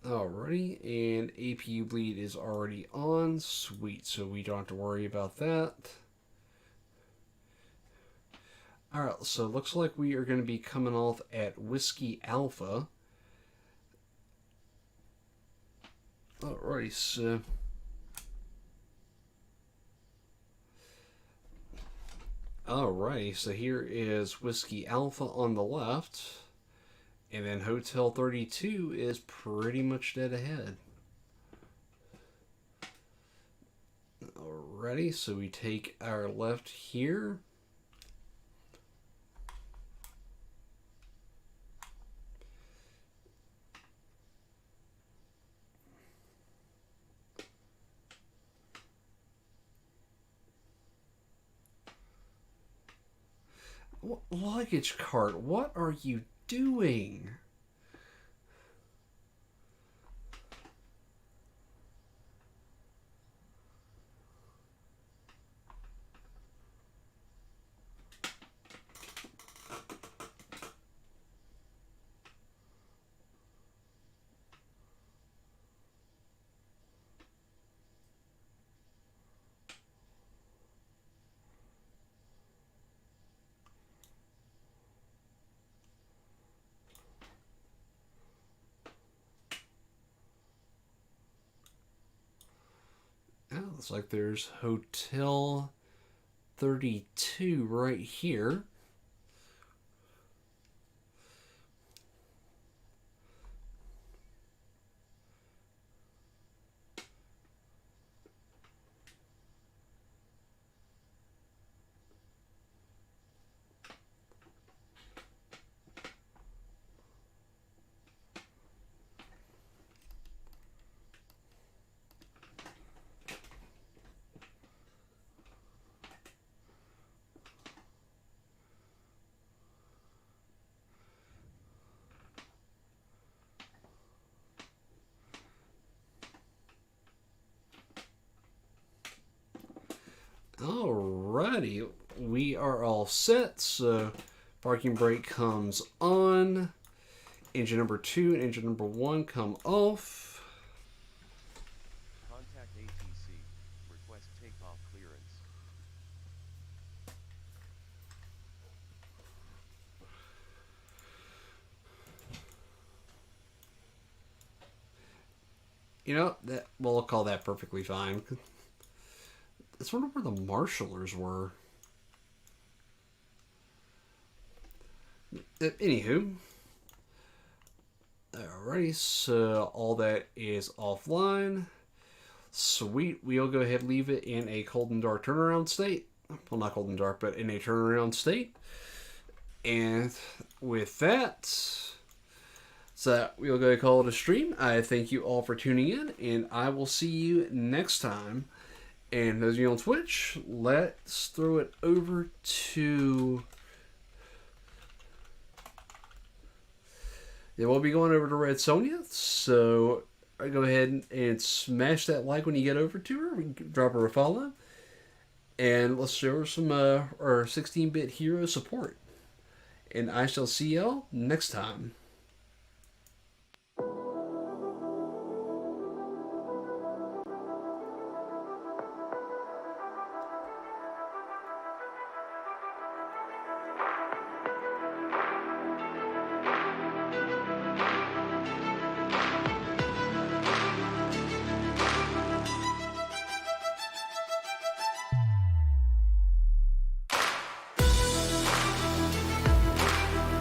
Alrighty, and APU bleed is already on. Sweet, so we don't have to worry about that. Alright, so it looks like we are going to be coming off at Whiskey Alpha. Alrighty, so... Alright, so here is Whiskey Alpha on the left, and then Hotel 32 is pretty much dead ahead. Alrighty, so we take our left here. Luggage cart, what are you doing? Oh, looks like there's Hotel 32 right here. Alrighty, we are all set, so parking brake comes on, engine number 2 and engine number 1 come off. Contact ATC. Request takeoff clearance. You know, that we'll call that perfectly fine. Let's wonder where the marshallers were. Anywho. Alrighty, so all that is offline. Sweet, we'll go ahead and leave it in a cold and dark turnaround state. Well, not cold and dark, but in a turnaround state. And with that, so we'll go call it a stream. I thank you all for tuning in, and I will see you next time. And those of you on Twitch, let's throw it over to... Yeah, we'll be going over to Red Sonja, so go ahead and smash that like when you get over to her. We can drop her a follow. And let's show her some our 16-bit hero support. And I shall see y'all next time.